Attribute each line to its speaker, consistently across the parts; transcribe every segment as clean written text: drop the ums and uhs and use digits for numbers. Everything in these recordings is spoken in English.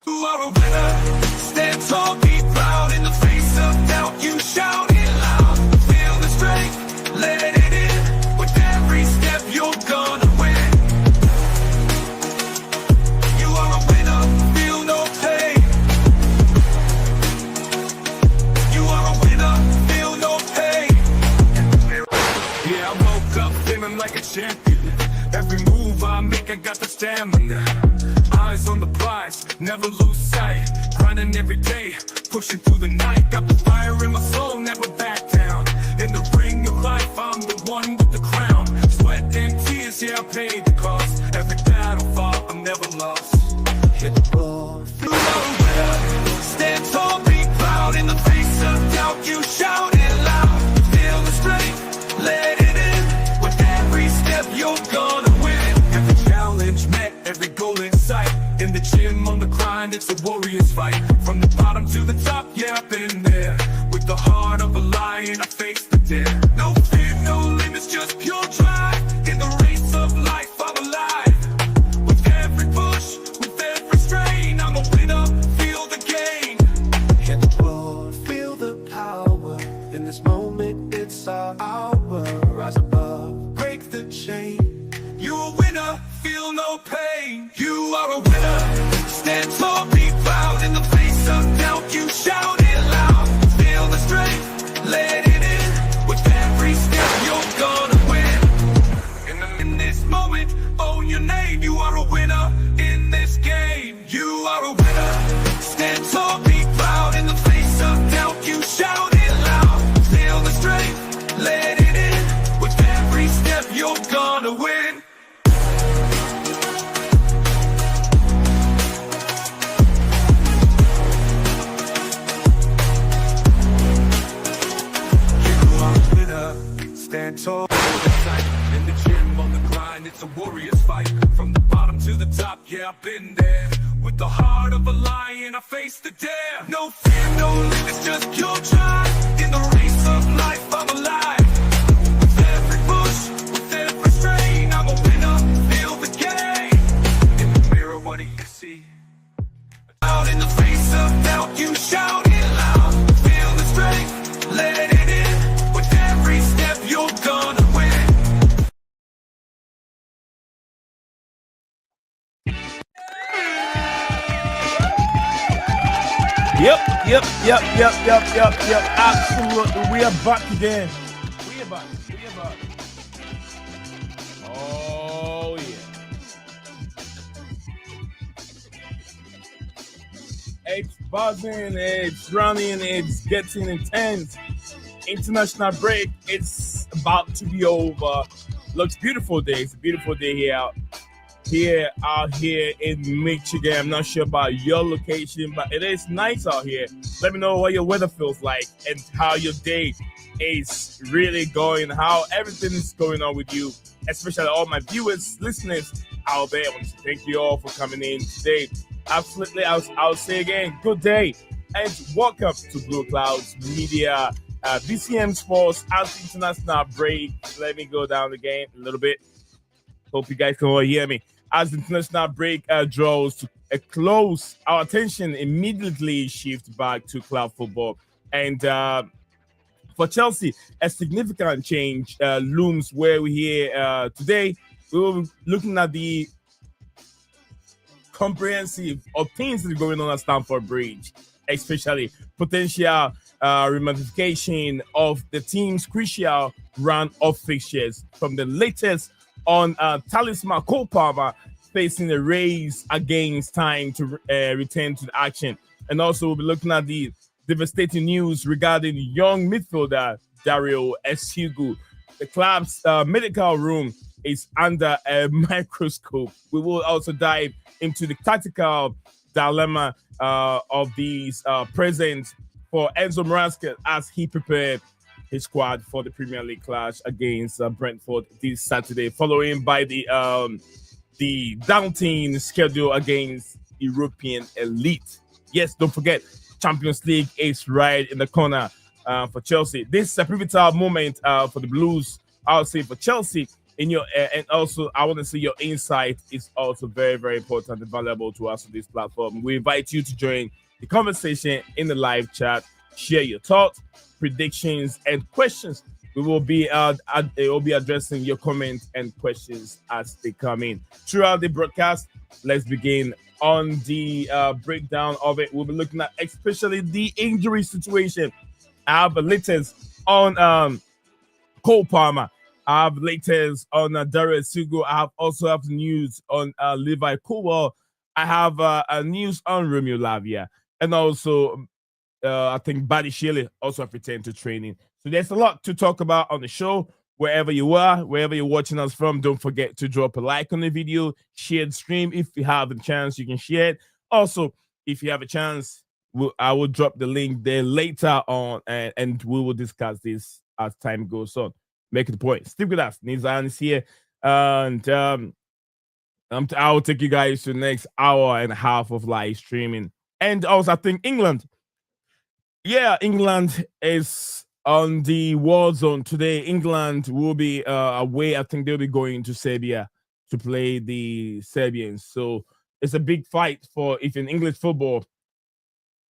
Speaker 1: You are a winner. Stand tall, be proud. In the face of doubt, you shout it loud. Feel the strength, let it in. With every step, you're gonna win. You are a winner, feel no pain. You are a winner, feel no pain. Yeah, I woke up feeling like a champion. Every move I make, I got the stamina. Eyes on the prize, never lose sight. Grinding every day, pushing through the night. Got the fire in my soul, never back down. In the ring of life, I'm the one with the crown. Sweat and tears, yeah, I paid the cost. Every battle fought, I'm never lost. Hit the ball, feel the winner. Stand tall, be proud. In the face of doubt, you shout it loud. Feel the strength, let it in. With every step, you're gonna win. Every challenge met, every goal in sight. In the gym, on the grind, it's a warrior's fight. From the bottom to the top, yeah, I've been there. With the heart of a lion, I face the dare. No fear, no limits, just pure drive. In the race of life, I'm alive. With every push, with every strain, I'm a winner, feel the gain. Hit the floor, feel the power. In this moment, it's our hour. Rise above, break the chain. You're a winner, feel no pain. You are a winner. Stand tall, be proud. In the face of doubt, you shout it loud. Feel the strength, let it in. With every step, you're gonna win. In this moment, own your name. You are a winner in this game. You are a winner. Stand tall, be proud. In the face of doubt, you shout it loud. Feel the strength, let it in. With every step, you're gonna win. Stand tall, in the gym, on the grind, it's a warrior's fight. From the bottom to the top, yeah, I've been there. With the heart of a lion, I face the dare. No fear, no limits, just pure drive. In the race of life, I'm alive. With every push, with every strain, I'm a winner, feel the game. In the mirror, what do you see? Out in the face of doubt, you shout it loud. Feel the strength, let it in. With every step, you're gonna win.
Speaker 2: Yep. Absolutely. We are back again. We are back. Oh, yeah. It's buzzing, it's running, it's getting intense. International break, it's about to be over. Looks beautiful day. It's a beautiful day out here in Michigan. I'm not sure about your location, but it is nice out here. Let me know what your weather feels like and how your day is really going, how everything is going on with you, especially all my viewers, listeners out there. I want to thank you all for coming in today. Absolutely, I'll say again, good day and welcome to BlueClouds Media. BCM Sports as the international break. Let me go down again a little bit. Hope you guys can all hear me. As the international break draws to a close, our attention immediately shifts back to club football. And for Chelsea, a significant change looms where we're here today. We will be looking at the comprehensive of things that are going on at Stamford Bridge, especially potential ramification of the team's crucial run of fixtures, from the latest on Talisman Cole Palmer facing a race against time to return to the action. And also we'll be looking at the devastating news regarding young midfielder Dario Essugo. The club's medical room is under a microscope. We will also dive into the tactical dilemma of these present for Enzo Maresca as he prepared his squad for the Premier League clash against Brentford this Saturday, following by the daunting schedule against European elite. Yes, don't forget, Champions League is right in the corner for Chelsea. This is a pivotal moment for the Blues. I'll say for Chelsea, in your and also I want to see your insight is also very very important and valuable to us on this platform. We invite you to join the conversation in the live chat, share your thoughts, predictions, and questions. We will be addressing your comments and questions as they come in throughout the broadcast. Let's begin on the breakdown of it. We'll be looking at especially the injury situation. I have the latest on Cole Palmer. I have latest on Dario Essugo. I have also have news on Levi Cowell. I have news on Romeo Lavia, and also I think Buddy Shelley also have returned to training. So there's a lot to talk about on the show. Wherever you are, wherever you're watching us from, don't forget to drop a like on the video, share the stream. If you have the chance, you can share it. Also, if you have a chance, I will drop the link there later on, and we will discuss this as time goes on. Make the point. Stick with us. Nizan is here, and I will take you guys to the next hour and a half of live streaming. And also, I think England. Yeah, England is on the war zone today. England will be away. I think they'll be going to Serbia to play the Serbians. So it's a big fight for if in English football,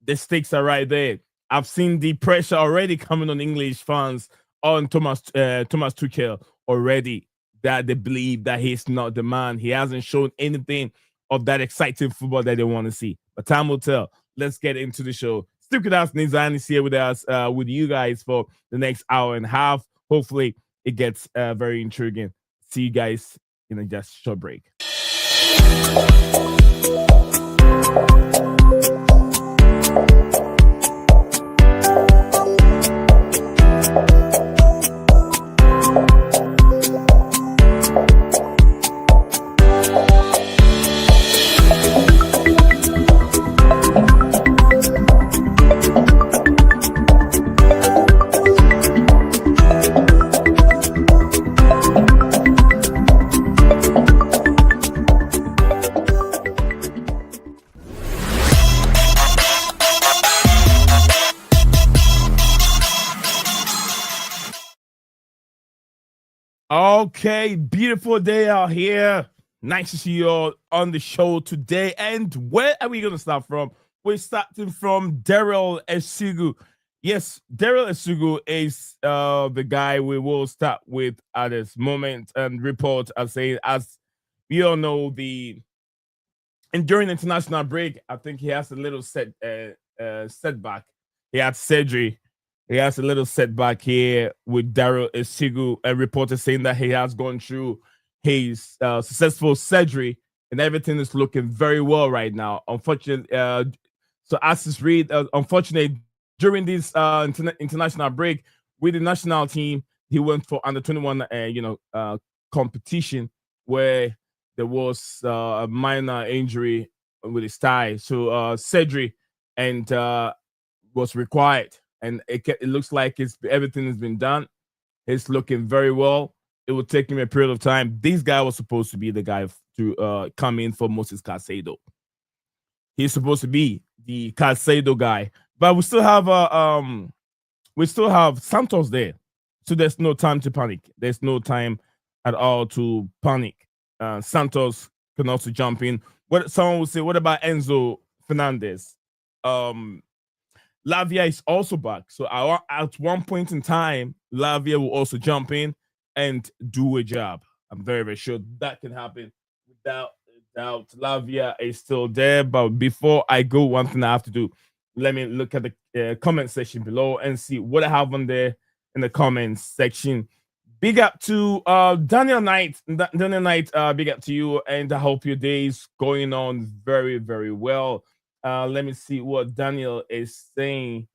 Speaker 2: the stakes are right there. I've seen the pressure already coming on English fans on Thomas Tuchel already, that they believe that he's not the man. He hasn't shown anything of that exciting football that they want to see. But time will tell. Let's get into the show. Stick with us. Nizan is here with us, with you guys for the next hour and a half. Hopefully, it gets very intriguing. See you guys in a just short break. Okay, beautiful day out here. Nice to see you all on the show today. And where are we going to start from? We're starting from Dario Essugo. Yes, Dario Essugo is the guy we will start with at this moment and report as saying, as we all know, and during the international break, I think he has a little setback. He had surgery. He has a little setback here with Dario Essugo, a reporter saying that he has gone through his successful surgery and everything is looking very well right now. Unfortunately, so as it's read, unfortunately, during this international break with the national team, he went for under 21, competition where there was a minor injury with his thigh. So surgery and was required. And it looks like everything has been done. It's looking very well. It will take him a period of time. This guy was supposed to be the guy to come in for Moses Caicedo. He's supposed to be the Caicedo guy, but we still have Santos there, so there's no time to panic. There's no time at all to panic. Santos can also jump in. What someone will say? What about Enzo Fernandez? Lavia is also back. So at one point in time, Lavia will also jump in and do a job. I'm very, very sure that can happen without doubt. Lavia is still there. But before I go, one thing I have to do, let me look at the comment section below and see what I have on there in the comments section. Big up to Daniel Knight. Daniel Knight, big up to you. And I hope your day is going on very, very well. Let me see what Daniel is saying.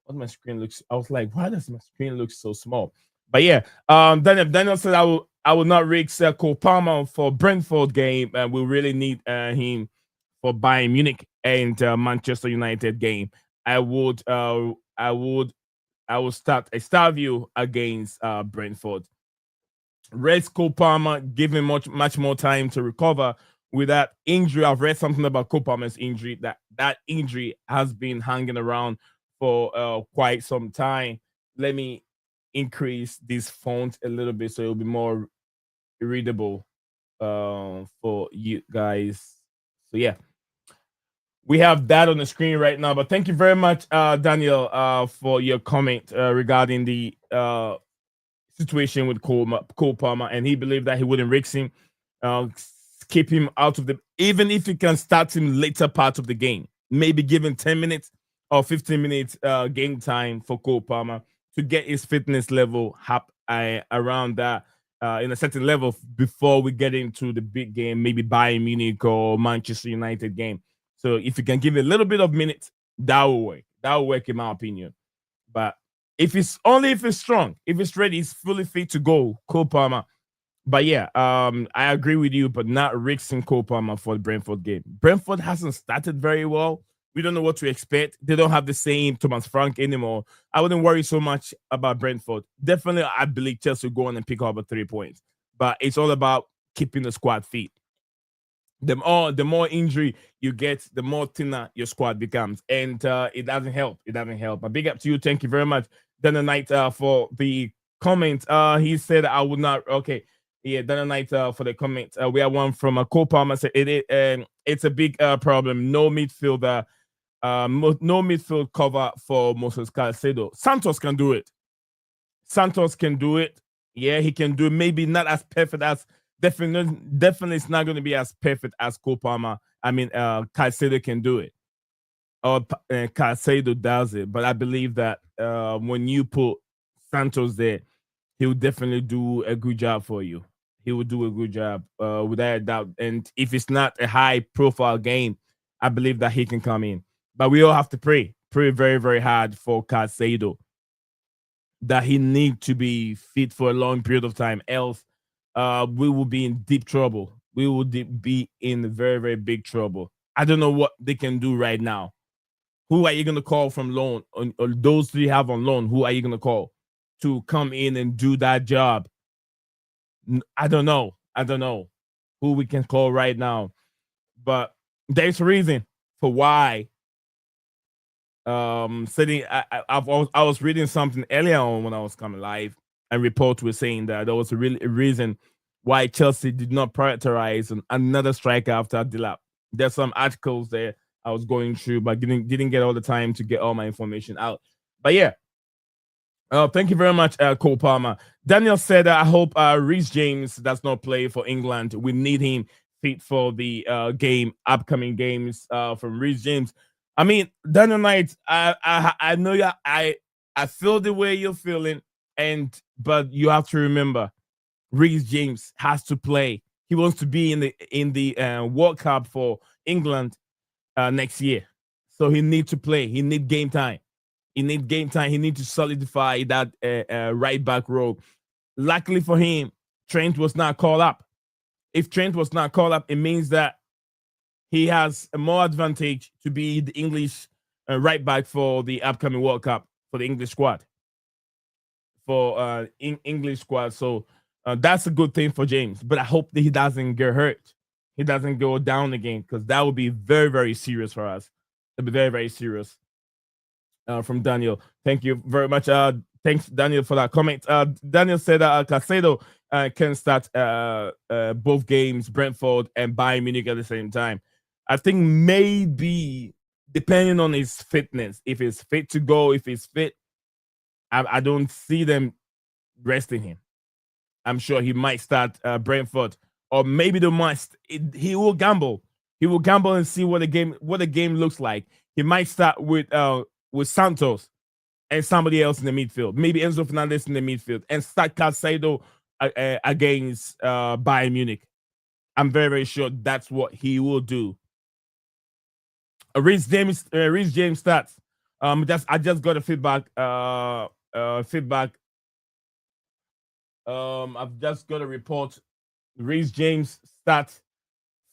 Speaker 2: What my screen looks. I was like, why does my screen look so small? But yeah, Daniel said I will not risk Cole Palmer for Brentford game, and we really need him for Bayern Munich and Manchester United game. I would start a star view against Brentford. Rest Cole Palmer, give him much more time to recover with that injury. I've read something about Cole Palmer's injury, that injury has been hanging around for quite some time. Let me increase this font a little bit so it'll be more readable for you guys. So yeah, we have that on the screen right now. But thank you very much, Daniel, for your comment regarding the situation with Cole Palmer, and he believed that he wouldn't risk him, keep him out of the. Even if he can start him later part of the game, maybe give him 10 minutes or 15 minutes game time for Cole Palmer to get his fitness level up around that in a certain level before we get into the big game, maybe Bayern Munich or Manchester United game. So if you can give it a little bit of minutes, that will work. That will work in my opinion. But if it's strong, if it's ready, it's fully fit to go, Cole Palmer. But yeah, I agree with you, but not risking Cole Palmer for the Brentford game. Brentford hasn't started very well. We don't know what to expect. They don't have the same Thomas Frank anymore. I wouldn't worry so much about Brentford. Definitely, I believe Chelsea will go on and pick up a 3 points. But it's all about keeping the squad fit. The more injury you get, the more thinner your squad becomes, and it doesn't help. It doesn't help. A big up to you. Thank you very much, Dana Knight, for the comment. He said I would not. Okay, yeah, Dana Knight for the comment. We have one from Cole Palmer. Said it's a big problem. No midfielder, no midfield cover for Moses Caicedo. Santos can do it. Santos can do it. Yeah, he can do it. Maybe not as perfect as. Definitely, it's not going to be as perfect as Cole Palmer. I mean, Caicedo can do it, or Caicedo does it. But I believe that when you put Santos there, he will definitely do a good job for you. He will do a good job without a doubt. And if it's not a high-profile game, I believe that he can come in. But we all have to pray very, very hard for Caicedo that he need to be fit for a long period of time. Else, we will be in deep trouble. We will be in very, very big trouble. I don't know what they can do right now. Who are you going to call from loan? Or those three have on loan, who are you going to call to come in and do that job? I don't know. I don't know who we can call right now. But there's a reason for why. I was reading something earlier on when I was coming live, and reports were saying that there was a reason why Chelsea did not prioritize another striker after Delap. There's some articles there I was going through, but didn't get all the time to get all my information out. But yeah, thank you very much, Cole Palmer. Daniel said, I hope Reece James does not play for England. We need him fit for the upcoming games from Reece James. I mean, Daniel Knight, I know you. I feel the way you're feeling, but you have to remember, Reece James has to play. He wants to be in the World Cup for England next year, so he needs to play. He needs game time. He needs game time. He needs to solidify that right back role. Luckily for him, Trent was not called up. If Trent was not called up, it means that he has a more advantage to be the English right back for the upcoming World Cup for the English squad. English squad. So that's a good thing for James. But I hope that he doesn't get hurt. He doesn't go down again, because that would be very, very serious for us. It'll be very, very serious. From Daniel. Thank you very much. Thanks, Daniel, for that comment. Daniel said that Caicedo can start both games, Brentford and Bayern Munich at the same time. I think maybe, depending on his fitness, if he's fit to go, if he's fit, I don't see them resting him. I'm sure he might start Brentford, or maybe they must. He will gamble. He will gamble and see what the game looks like. He might start with Santos and somebody else in the midfield, maybe Enzo Fernandez in the midfield, and start Caicedo against Bayern Munich. I'm very, very sure that's what he will do. Reece James stats. I just got a feedback. I've just got a report. Reece James stats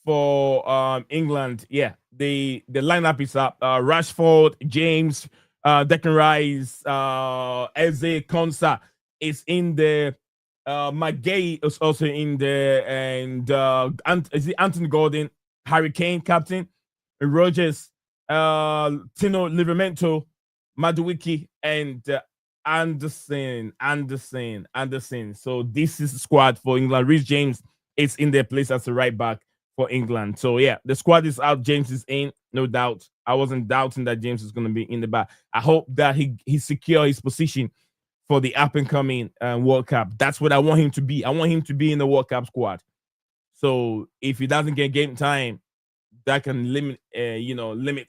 Speaker 2: for England. Yeah, the lineup is up. Rashford, James, Declan Rice, Eze Konsa is in there. McGay is also in there, and is it Anthony Gordon, Harry Kane, captain, Rogers, Tino Livramento, Madueke, and Anderson. So this is the squad for England. Reece James is in their place as a right back for England. So yeah, the squad is out. James is in, no doubt. I wasn't doubting that James is going to be in the back. I hope that he secure his position for the up and coming World Cup. That's what I want him to be. I want him to be in the World Cup squad. So if he doesn't get game time, that can limit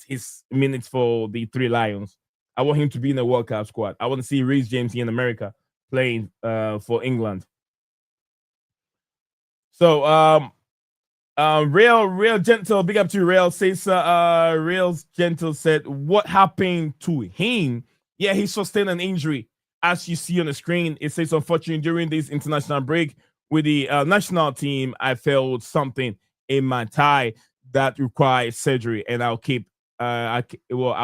Speaker 2: his minutes for the Three Lions. I want him to be in the World Cup squad. I want to see Reece James here in America playing for England. So Real Gentle, big up to Real. Says Real Gentle said, what happened to him? Yeah, he sustained an injury. As you see on the screen, it says, unfortunately, during this international break with the national team, I felt something in my thigh that requires surgery, and I'll keep I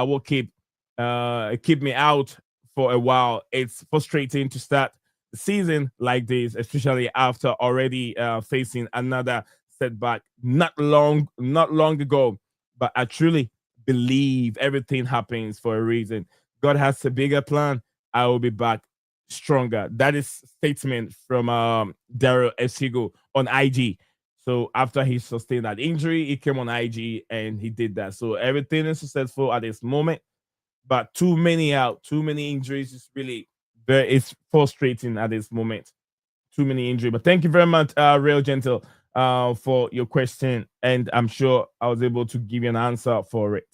Speaker 2: will keep me out for a while. It's frustrating to start the season like this, especially after already facing another setback not long ago. But I truly believe everything happens for a reason. God has a bigger plan. I will be back stronger. That is statement from Dario Essugo on IG. So after he sustained that injury, he came on IG and he did that. So everything is successful at this moment, but too many injuries is really it's frustrating at this moment. Too many injuries. But thank you very much, Real Gentle, for your question, and I'm sure I was able to give you an answer for it.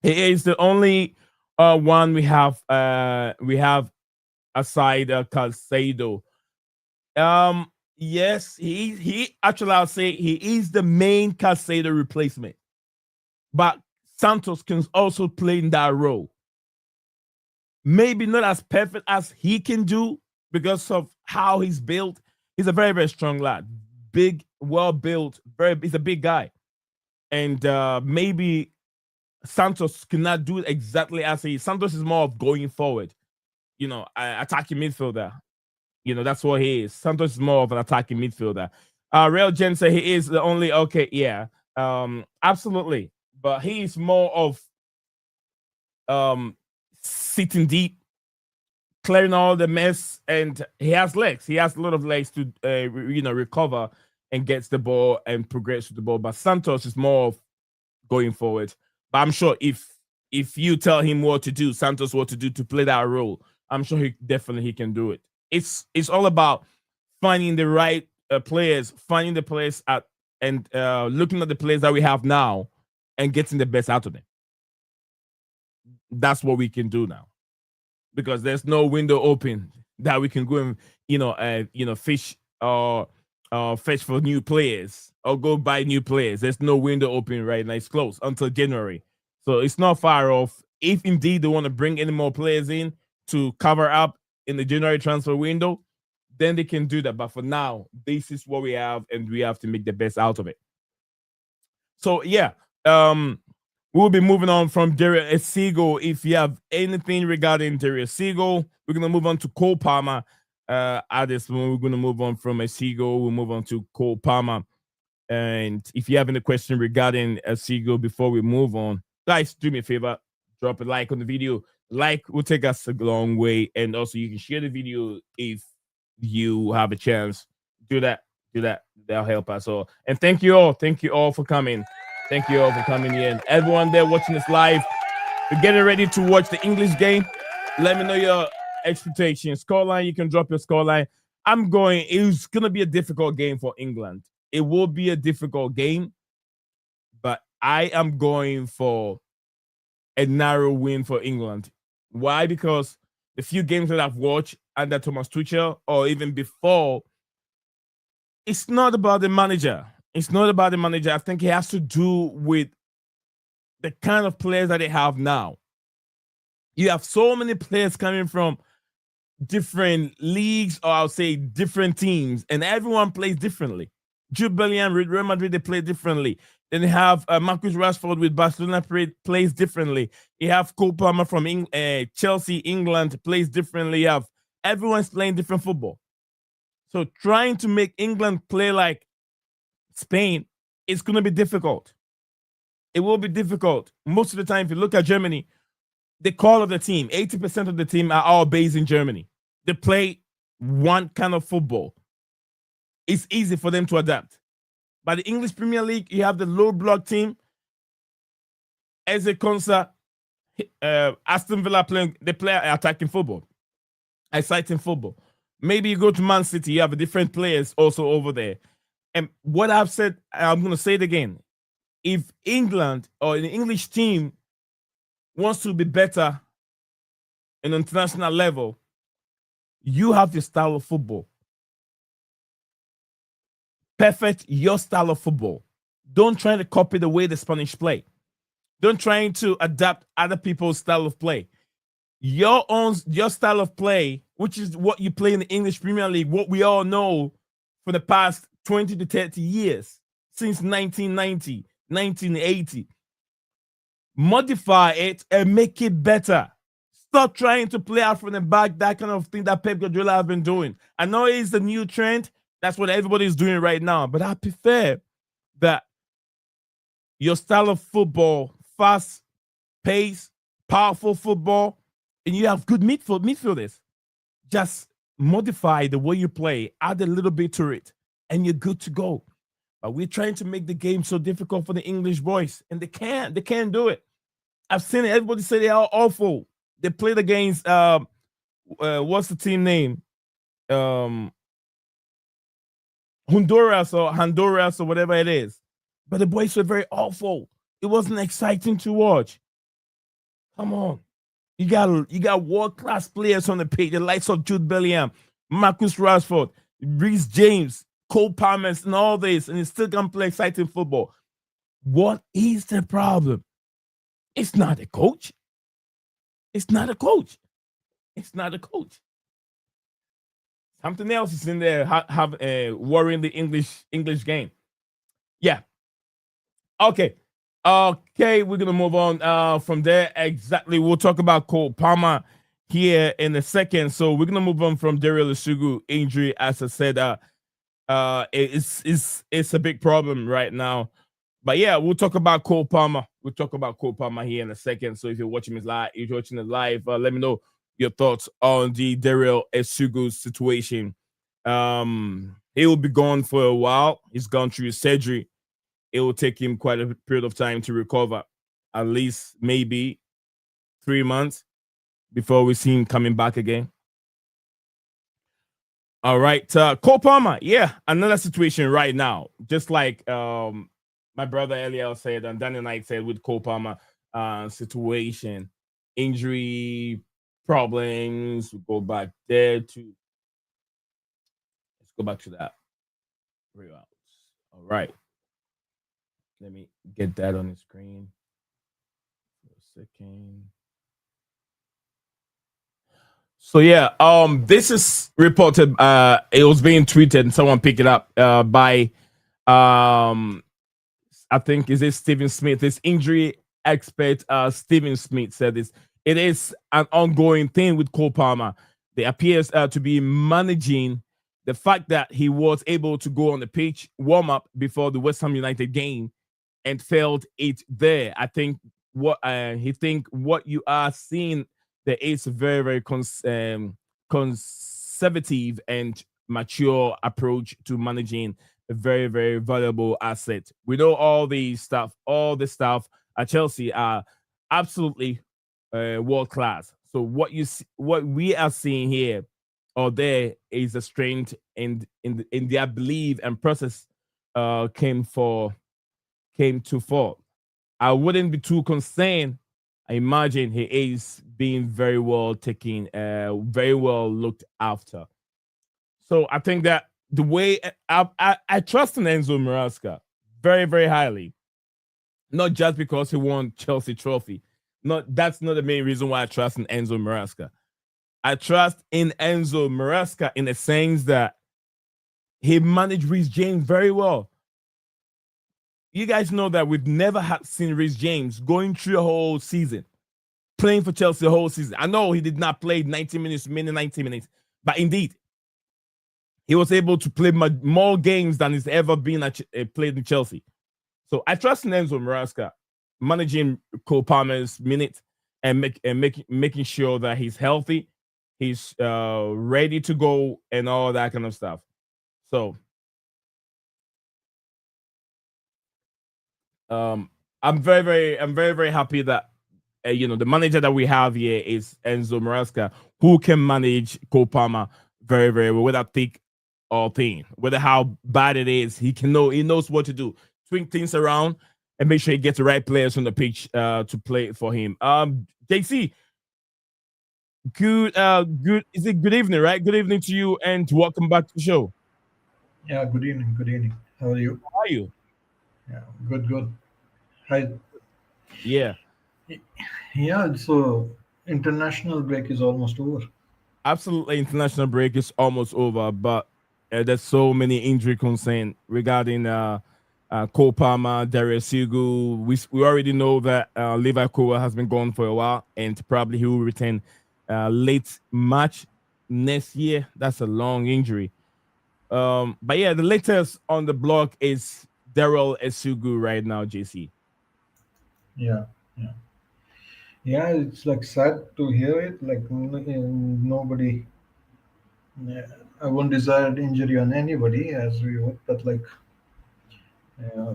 Speaker 2: He is the only one we have aside Calcedo. Yes, he actually, I'll say he is the main Casado replacement, but Santos can also play in that role. Maybe not as perfect as he can do because of how he's built. He's a very, very strong lad, big, well built, he's a big guy, and maybe Santos cannot do it exactly as he. Santos is more of going forward, attacking midfielder. That's what he is. Santos is more of an attacking midfielder. Real Gen said he is the only absolutely. But he is more of sitting deep, clearing all the mess, and he has legs. He has a lot of legs to recover and gets the ball and progress with the ball. But Santos is more of going forward. But I'm sure if you tell him what to do, Santos what to do to play that role, I'm sure he can do it. It's all about finding the right players, finding the players and looking at the players that we have now and getting the best out of them. That's what we can do now, because there's no window open that we can go and fish or fetch for new players or go buy new players. There's no window open right now. It's closed until January, so it's not far off. If indeed they want to bring any more players in to cover up in the January transfer window, then they can do that. But for now, this is what we have, and we have to make the best out of it. So yeah, we'll be moving on from Dario Essugo. If you have anything regarding Dario Essugo, we're gonna move on to Cole Palmer. At this moment, we're gonna move on from Essugo. We'll move on to Cole Palmer. And if you have any question regarding Essugo before we move on, guys, do me a favor, drop a like on the video. Like will take us a long way, and also you can share the video if you have a chance. Do that. That'll help us all. And thank you all for coming. Thank you all for coming in. Everyone there watching this live, we're getting ready to watch the English game. Let me know your expectations. Scoreline, you can drop your scoreline. It's gonna be a difficult game for England. It will be a difficult game, but I am going for a narrow win for England. Why? Because the few games that I've watched under Thomas Tuchel, or even before, it's not about the manager. I think it has to do with the kind of players that they have now. You have so many players coming from different leagues, or I'll say different teams, and everyone plays differently. Jude Bellingham with Real Madrid, they play differently. Then you have Marcus Rashford with Barcelona, plays differently. You have Cole Palmer from Chelsea, England, plays differently. You have everyone's playing different football. So trying to make England play like Spain, it's going to be difficult. It will be difficult. Most of the time, if you look at Germany, the core of the team, 80% of the team are all based in Germany. They play one kind of football. It's easy for them to adapt. But the English Premier League, you have the low block team. As a concert, Aston Villa they play attacking football, exciting football. Maybe you go to Man City, you have different players also over there. And what I've said, I'm going to say it again. If England or an English team wants to be better in international level, you have your style of football. Perfect your style of football. Don't try to copy the way the Spanish play. Don't try to adapt other people's style of play. Your style of play, which is what you play in the English Premier League, what we all know for the past 20 to 30 years, since 1990, 1980. Modify it and make it better. Stop trying to play out from the back, that kind of thing that Pep Guardiola has been doing. I know it's the new trend. That's what everybody is doing right now. But I prefer that your style of football, fast pace, powerful football, and you have good midfielders. Just modify the way you play, add a little bit to it, and you're good to go. But we're trying to make the game so difficult for the English boys, and they can't do it. I've seen it. Everybody say they are awful. They played against what's the team name? Honduras or whatever it is. But the boys were very awful. It wasn't exciting to watch. Come on. You got world-class players on the pitch, the likes of Jude Bellingham, Marcus Rashford, Reece James, Cole Palmer, and all this, and he still can play exciting football. What is the problem? It's not a coach. It's not a coach. It's not a coach. Something else is in there worrying the English game. Yeah. Okay, we're gonna move on from there. Exactly, we'll talk about Cole Palmer here in a second. So we're gonna move on from Dario Essugo injury. As I said, it's a big problem right now. But yeah, we'll talk about Cole Palmer. We'll talk about Cole Palmer here in a second. So if you're watching it live, let me know your thoughts on the Dario Essugo situation. He will be gone for a while. He's gone through his surgery. It will take him quite a period of time to recover, at least maybe 3 months before we see him coming back again. All right, Cole Palmer, yeah, another situation right now, just like my brother Eliel said and Daniel Knight said with Cole Palmer situation, injury problems. We'll go back there to. Let's go back to that. All right. Let me get that on the screen for a second. So yeah, this is reported. It was being tweeted, and someone picked it up by I think is it Stephen Smith. This injury expert, Stephen Smith, said this. It is an ongoing thing with Cole Palmer. They appears to be managing the fact that he was able to go on the pitch warm up before the West Ham United game and failed it there. I think what you are seeing there is a very, very conservative and mature approach to managing a very, very valuable asset. We know all the staff at Chelsea are absolutely world class. So what we are seeing here or there is a strength in their belief and process came to fall. I wouldn't be too concerned. I imagine he is being very well taken, very well looked after. So I think that the way I trust in Enzo Maresca very, very highly, not just because he won Chelsea trophy. That's not the main reason why I trust in Enzo Maresca. I trust in Enzo Maresca in the sense that he managed Reece James very well. You guys know that we've never seen Reece James going through a whole season, playing for Chelsea the whole season. I know he did not play 90 minutes, but indeed, he was able to play more games than he's ever been played in Chelsea. So I trust in Enzo Maresca managing Cole Palmer's minutes and making sure that he's healthy, he's ready to go, and all that kind of stuff. So um, I'm very happy that the manager that we have here is Enzo Maresca, who can manage Cole Palmer very very well without thick or thin. Whether how bad it is, he knows what to do, swing things around, and make sure he gets the right players on the pitch to play for him. JC, good is it good evening, right? Good evening to you, and welcome back to the show.
Speaker 3: Yeah, good evening. Good evening. How are you?
Speaker 2: How are you?
Speaker 3: Yeah, good, good. Hi.
Speaker 2: Yeah,
Speaker 3: Yeah, so international break is almost over.
Speaker 2: absolutely. International break is almost over, but there's so many injury concern regarding Cole Palmer, Dario Essugo. We already know that Liverpool has been gone for a while, and probably he will return late March next year. That's a long injury. But yeah, the latest on the block is Daryl Essugo right now, JC.
Speaker 3: Yeah, yeah. Yeah, it's like sad to hear it. Like nobody, yeah, I won't desire injury on anybody as we would, but like, uh,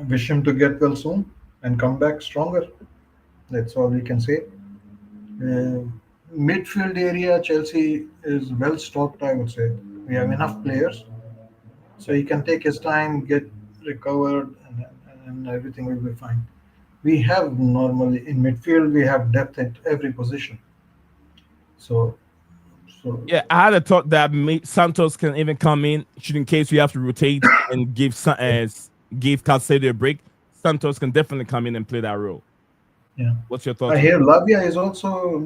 Speaker 3: wish him to get well soon and come back stronger. That's all we can say. Uh, Midfield area, Chelsea is well stocked, I would say. We have enough players. So he can take his time, get recovered, and everything will be fine. We have normally in midfield we have depth at every position. So so
Speaker 2: Yeah, I had a thought that Santos can even come in, should in case we have to rotate and give Caicedo a break. Santos can definitely come in and play that role.
Speaker 3: yeah,
Speaker 2: What's your
Speaker 3: I
Speaker 2: thoughts on
Speaker 3: hear
Speaker 2: that?
Speaker 3: Lavia is also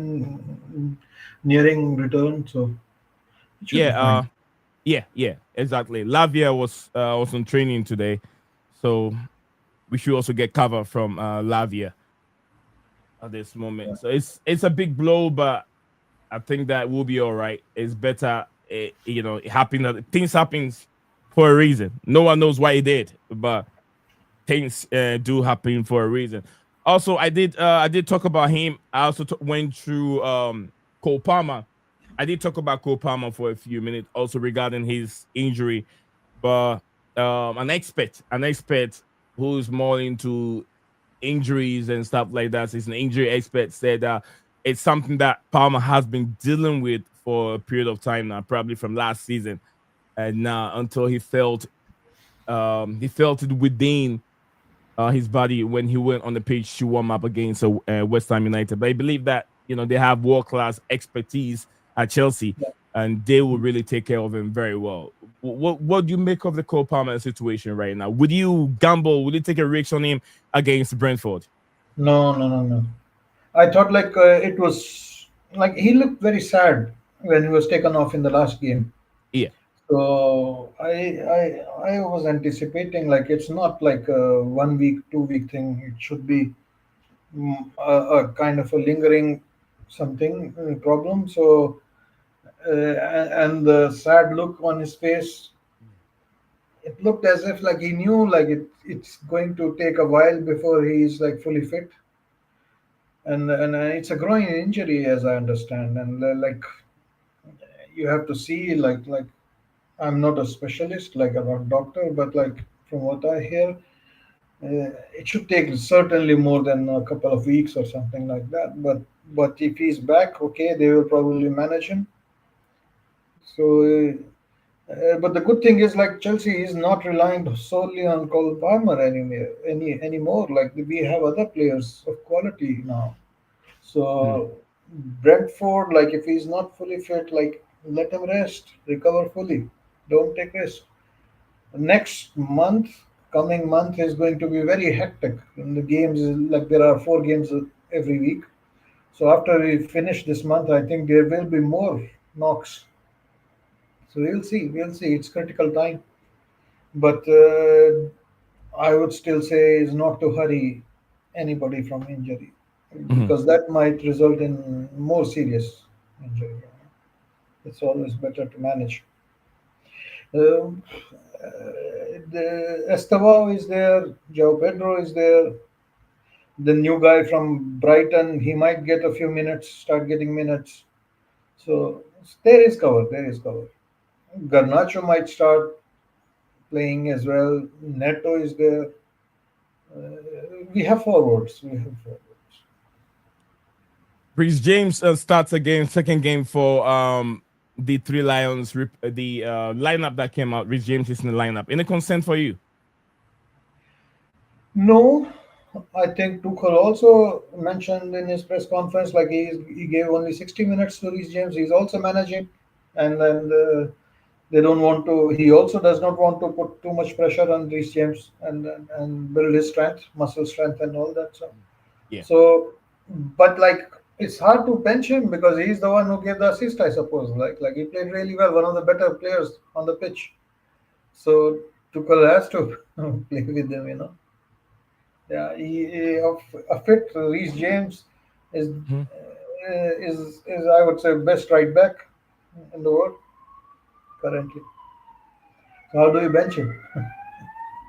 Speaker 3: nearing return, so it should
Speaker 2: Yeah,
Speaker 3: be fine.
Speaker 2: yeah, exactly. Lavia was on training today, so we should also get cover from Lavia at this
Speaker 3: Yeah,
Speaker 2: moment. So it's a big blow, but I think that will be all right. It's better, it happened. Things happens for a reason. No one knows why it did, but things do happen for a reason. Also, I did talk about him. I also went through Cole Palmer. I did talk about Cole Palmer for a few minutes, also regarding his injury. But an expert who's more into injuries and stuff like that, is an injury expert, said that it's something that Palmer has been dealing with for a period of time now, probably from last season, and now until he felt it within his body when he went on the pitch to warm up against West Ham United. But I believe that they have world class expertise at Chelsea,
Speaker 3: yeah.
Speaker 2: and they will really take care of him very well. What do you make of the Cole Palmer situation right now? Would you gamble? Would you take a risk on him against Brentford?
Speaker 3: No, no, no, no. I thought like it was like he looked very sad when he was taken off in the last game.
Speaker 2: Yeah.
Speaker 3: So I was anticipating like it's not like a 1 week, 2 week thing. It should be a kind of a lingering something problem. So and the sad look on his face, it looked as if like he knew like it's going to take a while before he's like fully fit. And it's a groin injury as I understand. And like you have to see like I'm not a specialist like a doctor, but like from what I hear, it should take certainly more than a couple of weeks or something like that. But if he's back, okay, they will probably manage him. So, but the good thing is like Chelsea is not relying solely on Cole Palmer anymore. Like we have other players of quality now.
Speaker 2: Mhm.
Speaker 3: So Brentford, like if he's not fully fit, like let him rest, recover fully. Don't take risk. Next month, coming month is going to be very hectic. And the games, like there are 4 games every week. So after we finish this month, I think there will be more knocks. So we'll see. We'll see. It's critical time, but I would still say is not to hurry anybody from injury
Speaker 2: Mhm.
Speaker 3: because that might result in more serious injury. It's always better to manage. Um, the Estevao is there, João Pedro is there. The new guy from Brighton, he might get a few minutes, start getting minutes. So there is cover. There is cover. Garnacho might start playing as well. Neto is there. We have forwards. We have forwards.
Speaker 2: Reece James starts again, second game for the Three Lions. The lineup that came out, Reece James is in the lineup. Any consent for you?
Speaker 3: No, I think Tuchel also mentioned in his press conference like he gave only 60 minutes to Reece James. He's also managing, and then they don't want to. He also does not want to put too much pressure on Reece James and build his strength, muscle strength, and all that.
Speaker 2: Yeah.
Speaker 3: So, but like it's hard to bench him because he's the one who gave the assist, I suppose. Like he played really well, one of the better players on the pitch. So Tuchel has to play with him. Yeah, a fit Reece James is
Speaker 2: Mhm.
Speaker 3: is I would say best right back in the world currently. So how do you bench him?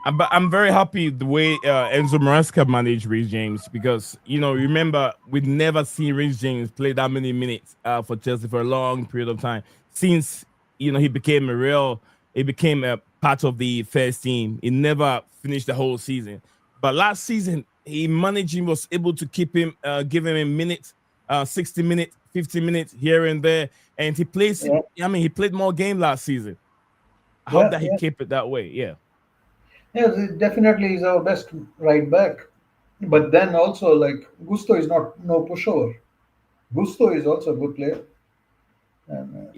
Speaker 2: I'm very happy the way Enzo Maresca managed Reece James because remember we'd never seen Reece James play that many minutes for Chelsea for a long period of time since he became a part of the first team. He never finished the whole season, but last season he managed him, was able to keep him, giving him minutes, 60 minutes, 50 minutes here and there, and he plays.
Speaker 3: Yeah,
Speaker 2: I mean, he played more game last season. I hope
Speaker 3: yeah,
Speaker 2: that he
Speaker 3: yeah.
Speaker 2: kept it that way. Yeah.
Speaker 3: Yes, it definitely is our best right back. But then also like Gusto is not no pushover. Gusto is also a good player, and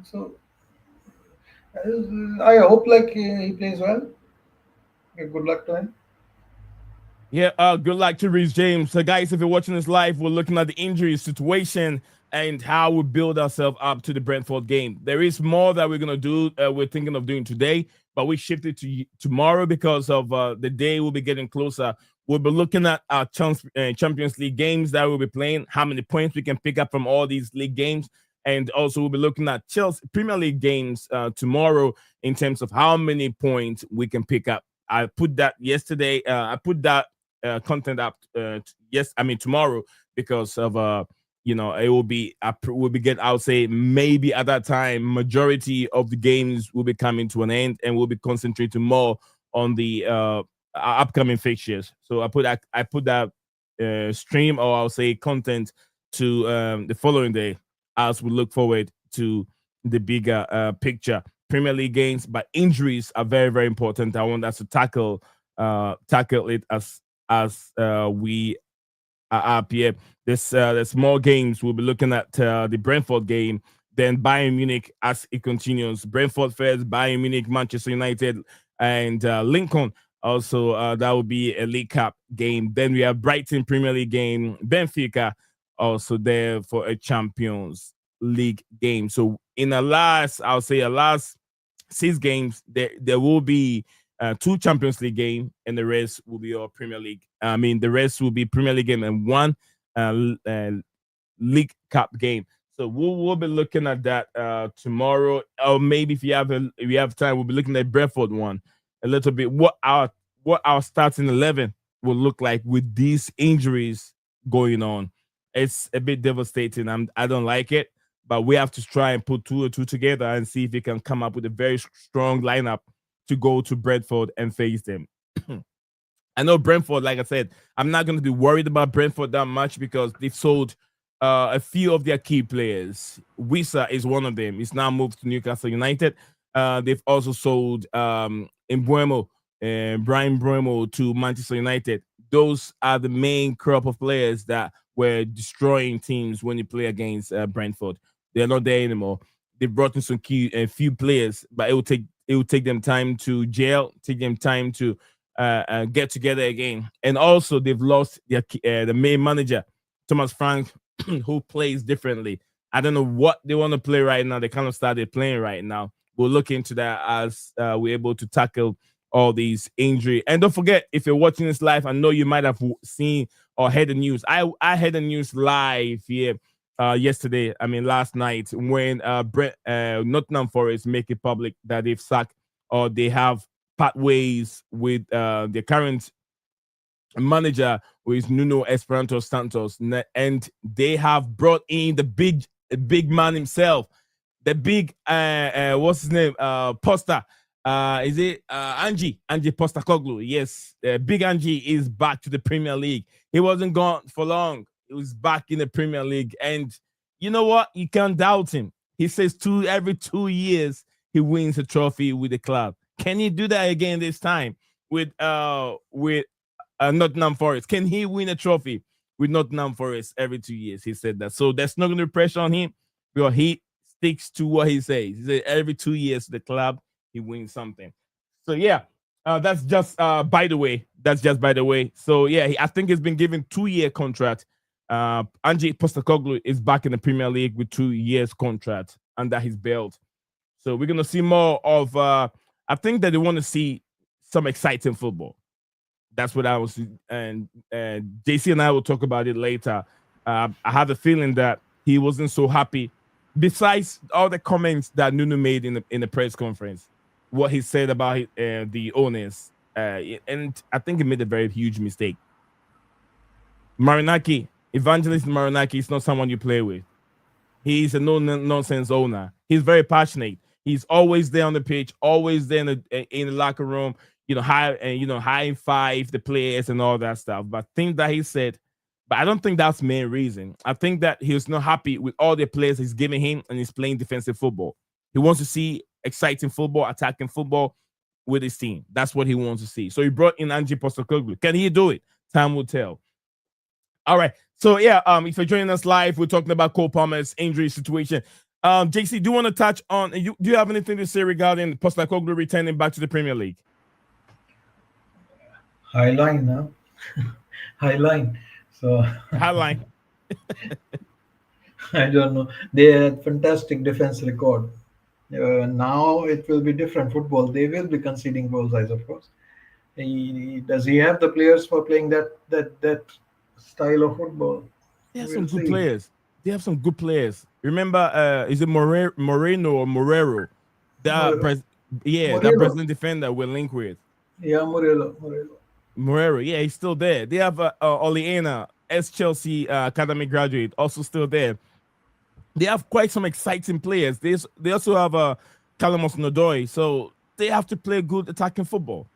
Speaker 3: so I hope like he plays well. Good luck to him.
Speaker 2: Yeah, good luck to Reece James. So, guys, if you're watching this live, we're looking at the injury situation and how we build ourselves up to the Brentford game. There is more that we're going to do. We're thinking of doing today, but we shifted to tomorrow because of the day will be getting closer. We'll be looking at our Champions League games that we'll be playing, how many points we can pick up from all these league games. And also, we'll be looking at Chelsea Premier League games tomorrow in terms of how many points we can pick up. I put that yesterday. I put that content up tomorrow because of it will be I would say maybe at that time majority of the games will be coming to an end and we'll be concentrating more on the upcoming fixtures. So I put that stream, or I'll say content, to the following day as we look forward to the bigger picture. Premier League games, but injuries are very, very important. I want us to tackle it as we are up here. There's more games. We'll be looking at the Brentford game, then Bayern Munich as it continues. Brentford first, Bayern Munich, Manchester United, and Lincoln. Also, that will be a League Cup game. Then we have Brighton Premier League game, Benfica also there for a Champions League game. So in a last 6 games, there will be two Champions League game, and the rest will be all Premier League. I mean, the rest will be Premier League game and one League Cup game. So we'll be looking at that tomorrow, or maybe if you have time, we'll be looking at Brentford one a little bit. What our starting 11 will look like with these injuries going on. It's a bit devastating. I don't like it, but we have to try and put two or two together and see if we can come up with a very strong lineup to go to Brentford and face them. I know Brentford, like I said, I'm not going to be worried about Brentford that much because they've sold a few of their key players. Wissa is one of them. He's now moved to Newcastle United. They've also sold Mbuemo and Brian Mbuemo to Manchester United. Those are the main crop of players that were destroying teams when you play against Brentford. They're not there anymore. They brought in some few players, but it will take them time to gel, take them time to get together again. And also, they've lost the main manager, Thomas Frank, who plays differently. I don't know what they want to play right now. They kind of started playing right now. We'll look into that as we're able to tackle all these injury. And don't forget, if you're watching this live, I know you might have seen or heard the news. I heard the news live here yesterday. I mean, last night when Nottingham Forest make it public that they've sacked or they have part ways with the current manager who is Nuno Esperanto Santos, and they have brought in the big man himself, the big what's his name, Posta. Is it Angie Postacoglu? Yes, Big Angie is back to the Premier League. He wasn't gone for long. He was back in the Premier League, and you know what? You can't doubt him. He says every 2 years he wins a trophy with the club. Can he do that again this time with Nottingham Forest? Can he win a trophy with Nottingham Forest every 2 years? He said that. So there's not going to be pressure on him because he sticks to what he says. He said every 2 years the club he wins something. So yeah, that's just by the way. That's just by the way. So yeah, I think he's been given 2 year contract. Angie Postecoglou is back in the Premier League with 2 years contract under his belt. So we're gonna see more of. I think that they want to see some exciting football. That's what I was, and JC and I will talk about it later. I have a feeling that he wasn't so happy. Besides all the comments that Nuno made in the press conference, what he said about the owners, and I think he made a very huge mistake. Marinaki, Evangelist Marinaki, is not someone you play with. He's a no-nonsense owner. He's very passionate. He's always there on the pitch, always there in the locker room. High five the players and all that stuff. But things that he said, but I don't think that's the main reason. I think that he was not happy with all the players he's giving him, and he's playing defensive football. He wants to see exciting football, attacking football with his team. That's what he wants to see. So he brought in Angie Postecoglou. Can he do it? Time will tell. All right. So yeah, if you're joining us live, we're talking about Cole Palmer's injury situation. JC, do you want to touch on? Do you have anything to say regarding Postecoglou returning back to the Premier League?
Speaker 3: High line now. High line. So
Speaker 2: High line.
Speaker 3: I don't know. They had fantastic defense record. Now it will be different football. They will be conceding goals, I suppose. Does he have the players for playing that style of football?
Speaker 2: They have some good players. They have some good players. Remember, is it Moreno or Morero? That Brazilian defender we're linked with.
Speaker 3: Yeah,
Speaker 2: Morero. Yeah, he's still there. They have Oleana, Chelsea academy graduate, also still there. They have quite some exciting players. They also have Kalamos Nodoi, so they have to play good attacking football.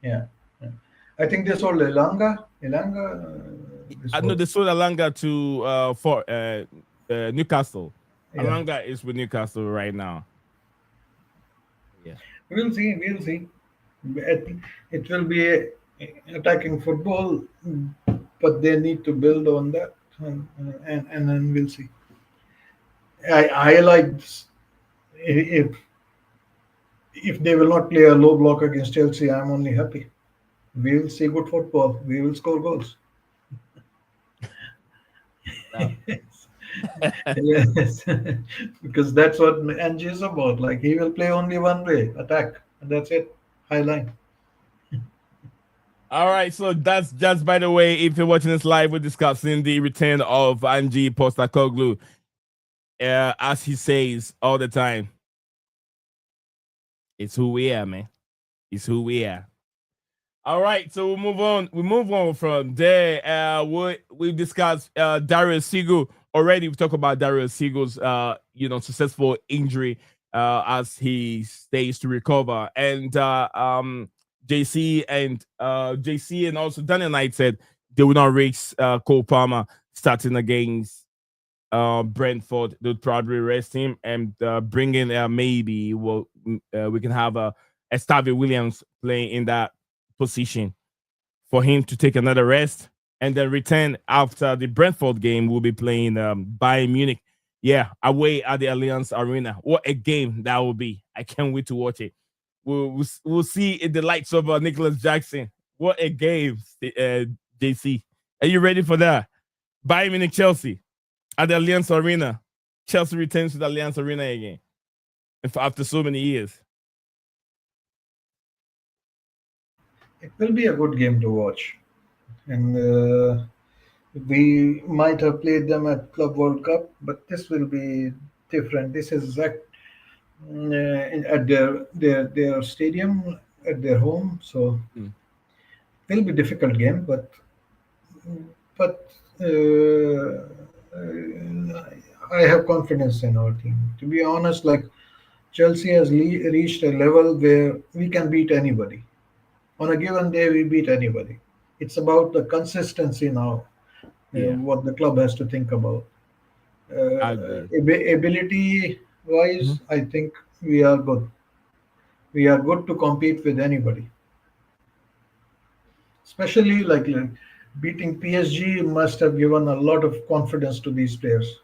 Speaker 3: Yeah. I think they sold Elanga.
Speaker 2: No, they sold Elanga to Newcastle. Yeah. Elanga is with Newcastle right now.
Speaker 3: Yeah, we'll see. It will be attacking football, but they need to build on that, and then we'll see. I like if they will not play a low block against Chelsea, I'm only happy. We will see good football. We will score goals. Yes, because that's what Angie is about. Like, he will play only one way, attack, and that's it. High line.
Speaker 2: All right, so that's just by the way. If you're watching this live, we're discussing the return of Angie Postecoglou. As he says all the time, it's who we are, man. It's who we are. All right, so we'll move on. We move on from there. We discussed Dario Essugo already. We talked about Dario Essugo's successful injury as he stays to recover, and JC and also Daniel Knight said they will not risk Cole Palmer starting against Brentford. They'll probably rest him and bring in maybe we can have Estavio Williams playing in that position for him to take another rest and then return after the Brentford game. We'll be playing Bayern Munich. Yeah, away at the Allianz Arena. What a game that will be. I can't wait to watch it. We'll see in the lights of Nicholas Jackson. What a game, JC. Are you ready for that? Bayern Munich Chelsea at the Allianz Arena. Chelsea returns to the Allianz Arena again after so many years.
Speaker 3: It will be a good game to watch. And we might have played them at Club World Cup, but this will be different. This is at their stadium, at their home. So It'll be a difficult game, but I have confidence in our team. To be honest, like Chelsea has reached a level where we can beat anybody. On a given day, we beat anybody. It's about the consistency now,
Speaker 2: Yeah,
Speaker 3: what the club has to think about.
Speaker 2: I agree.
Speaker 3: Ability
Speaker 2: Mhm.
Speaker 3: wise, I think we are good. We are good to compete with anybody. Especially like beating PSG must have given a lot of confidence to these players,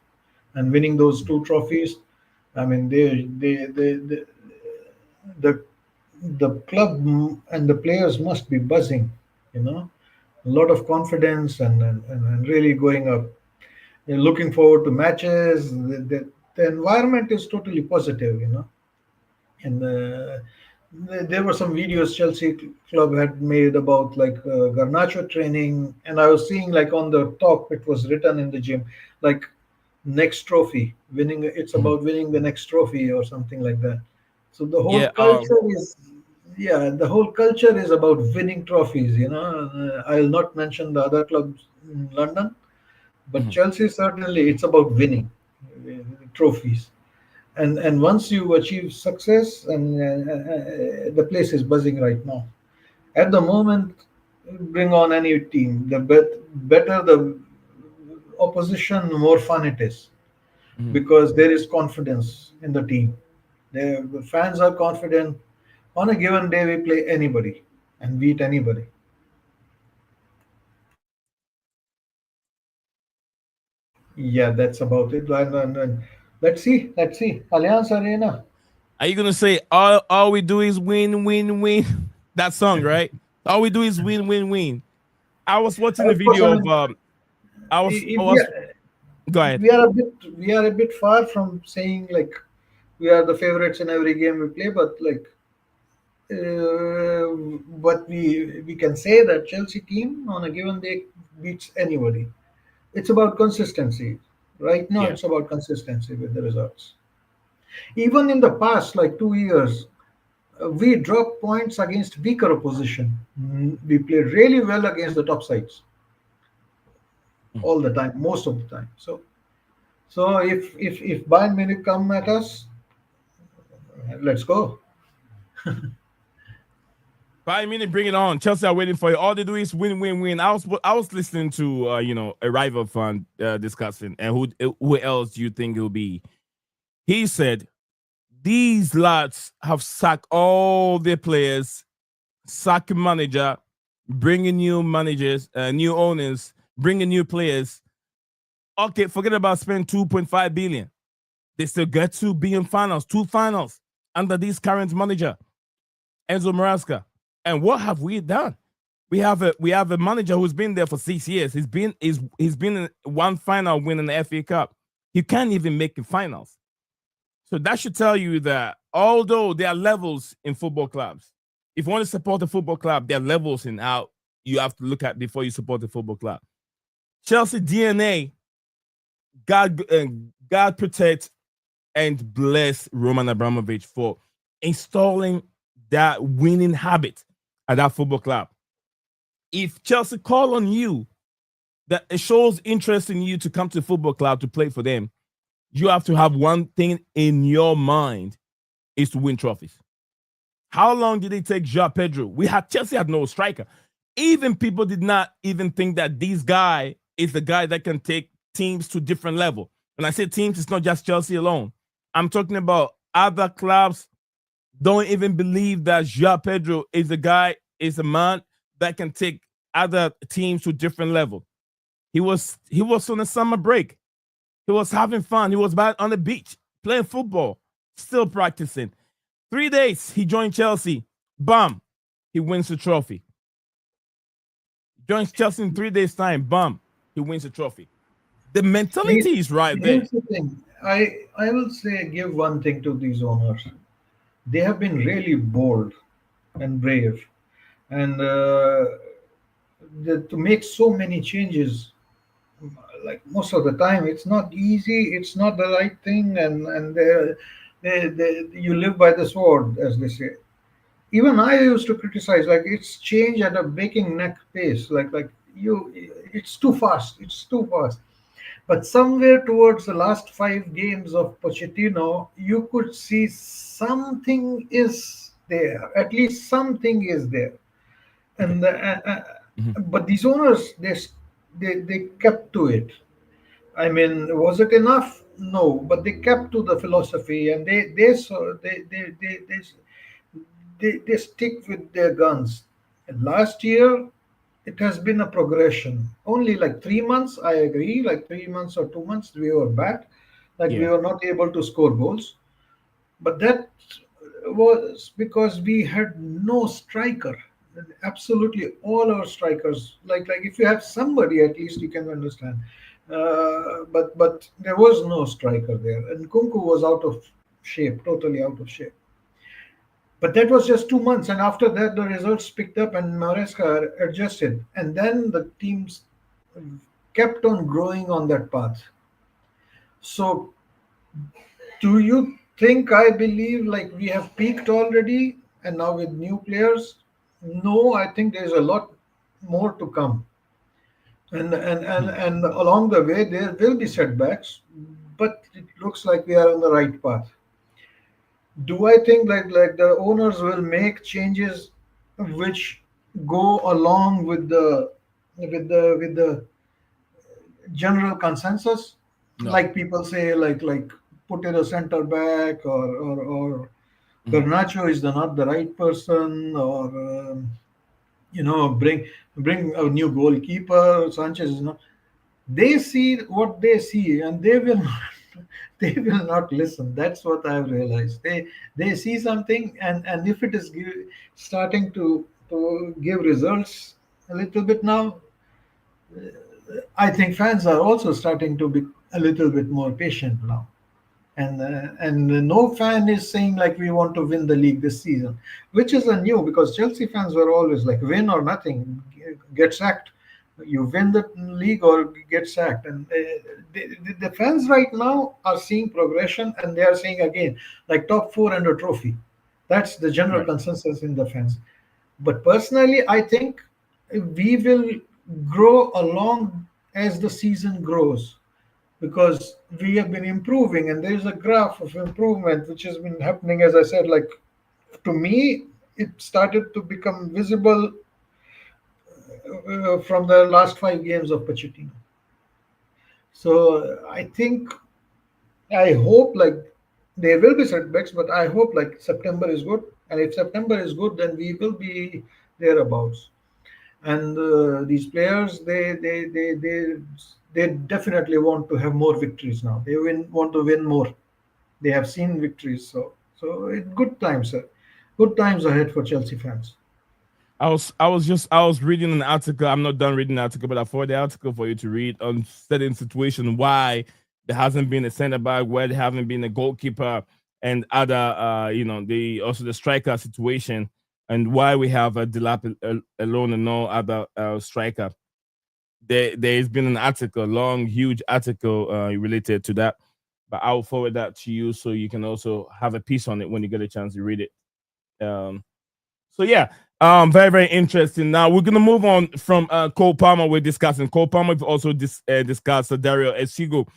Speaker 3: and winning those two trophies. I mean, the the club and the players must be buzzing. You know, a lot of confidence and really going up. They're looking forward to matches. The environment is totally positive. And there were some videos Chelsea club had made about like Garnacho training, and I was seeing like on the top it was written in the gym like next trophy, winning. It's
Speaker 2: Mhm.
Speaker 3: about winning the next trophy or something like that. So the whole
Speaker 2: Yeah.
Speaker 3: culture is, yeah, the whole culture is about winning trophies. I'll not mention the other clubs in London, but
Speaker 2: Mhm.
Speaker 3: Chelsea certainly it's about winning trophies, and once you achieve success, and the place is buzzing right now. At the moment, bring on any team. The better the opposition, more fun it is
Speaker 2: Mhm.
Speaker 3: because there is confidence in the team. The fans are confident. On a given day, we play anybody and beat anybody. Yeah, that's about it. And let's see. Allianz Arena.
Speaker 2: Are you gonna say all we do is win, win, win? That song, right? All we do is win, win, win. I was watching the
Speaker 3: Of course, I
Speaker 2: video of
Speaker 3: mean,
Speaker 2: I
Speaker 3: if
Speaker 2: was go ahead.
Speaker 3: we are a bit far from saying like we are the favorites in every game we play, but like but we can say that Chelsea team on a given day beats anybody. It's about consistency. Right now,
Speaker 2: Yeah.
Speaker 3: it's about consistency with the results. Even in the past, like 2 years, we dropped points against weaker opposition. We played really well against the top sides
Speaker 2: Mm.
Speaker 3: all the time, most of the time. So if Bayern Munich come at us, let's go.
Speaker 2: 5 minutes, bring it on. Chelsea are waiting for you. All they do is win, win, win. I was listening to a rival fan discussing, and who else do you think it will be? He said these lads have sacked all their players, sacking manager, bringing new managers, new owners, bringing new players. Okay, forget about spending 2.5 billion. They still get to be in finals, two finals under this current manager, Enzo Maresca. And what have we done? We have a manager who's been there for 6 years. He's been in one final win in the FA Cup. He can't even make the finals. So that should tell you that although there are levels in football clubs, if you want to support a football club, there are levels in how you have to look at before you support the football club. Chelsea DNA, God protect and bless Roman Abramovich for installing that winning habit at that football club. If Chelsea call on you, that it shows interest in you to come to the football club to play for them, you have to have one thing in your mind is to win trophies. How long did it take Joao Pedro? Chelsea had no striker. Even people did not even think that this guy is the guy that can take teams to different level. When I say teams, it's not just Chelsea alone. I'm talking about other clubs don't even believe that Joao Pedro is a guy, is a man that can take other teams to different level. He was on a summer break. He was having fun. He was back on the beach playing football, still practicing. 3 days he joined Chelsea. Bam, he wins the trophy. Joins Chelsea in 3 days time. Bam, he wins the trophy. The
Speaker 3: Here-
Speaker 2: mentality is right there.
Speaker 3: Here's the thing. I will say give one thing to these owners. They have been really bold and brave, and to make so many changes like most of the time it's not easy, it's not the right thing, and you live by the sword, as they say. even I used to criticize, like, it's change at a breaking neck pace. It's too fast. It's too fast. But somewhere towards the last 5 games of Pochettino, you could see something is there. At least something is there.
Speaker 2: Okay.
Speaker 3: And
Speaker 2: Mhm.
Speaker 3: but these owners, they kept to it. I mean, was it enough? No, but they kept to the philosophy, and they stick with their guns. And last year, it has been a progression. Only like 3 months, I agree, like 3 months or 2 months, we were bad. Like we
Speaker 2: Yeah.
Speaker 3: were not able to score goals. But that was because we had no striker. Absolutely all our strikers. Like if you have somebody, at least you can understand. But there was no striker there, and Kunku was out of shape, totally out of shape. But that was just 2 months, and after that, the results picked up, and Maresca adjusted, and then the teams kept on growing on that path. So, do you think I believe like we have peaked already, and now with new players? No, I think there's a lot more to come,
Speaker 2: Mhm.
Speaker 3: and along the way there will be setbacks, but it looks like we are on the right path. Do I think like the owners will make changes which go along with the general consensus?
Speaker 2: No.
Speaker 3: Like people say, like put in a center back, or
Speaker 2: Mhm.
Speaker 3: Garnacho is not the right person, or bring a new goalkeeper. Sanchez is not. They see what they see, and they will not, they will not listen. That's what I've realized. They see something, and if it is starting to give results a little bit now, I think fans are also starting to be a little bit more patient now. And no fan is saying like we want to win the league this season, which is a new, because Chelsea fans were always like win or nothing, get sacked. You win the league or get sacked, and the fans right now are seeing progression, and they are saying again like top four and a trophy. That's the general
Speaker 2: Right.
Speaker 3: consensus in the fans. But personally, I think we will grow along as the season grows, because we have been improving, and there is a graph of improvement which has been happening. As I said, like, to me it started to become visible from the last 5 games of Pochettino. So I think, I hope, like, there will be setbacks, but I hope like September is good, and if September is good, then we will be thereabouts. And these players, they definitely want to have more victories now. Want to win more. They have seen victories, good times, sir. Good times ahead for Chelsea fans.
Speaker 2: I was reading an article. I'm not done reading the article, but I forwarded the article for you to read on certain situation why there hasn't been a center back, where there haven't been a goalkeeper, and other the also the striker situation, and why we have a Delap alone and no other striker. There's been an article, long, huge article related to that, but I'll forward that to you so you can also have a piece on it when you get a chance to read it. Um, so yeah, very very interesting. Now we're gonna move on from Cole Palmer. We're discussing Cole Palmer. We've also discussed Dario Essugo.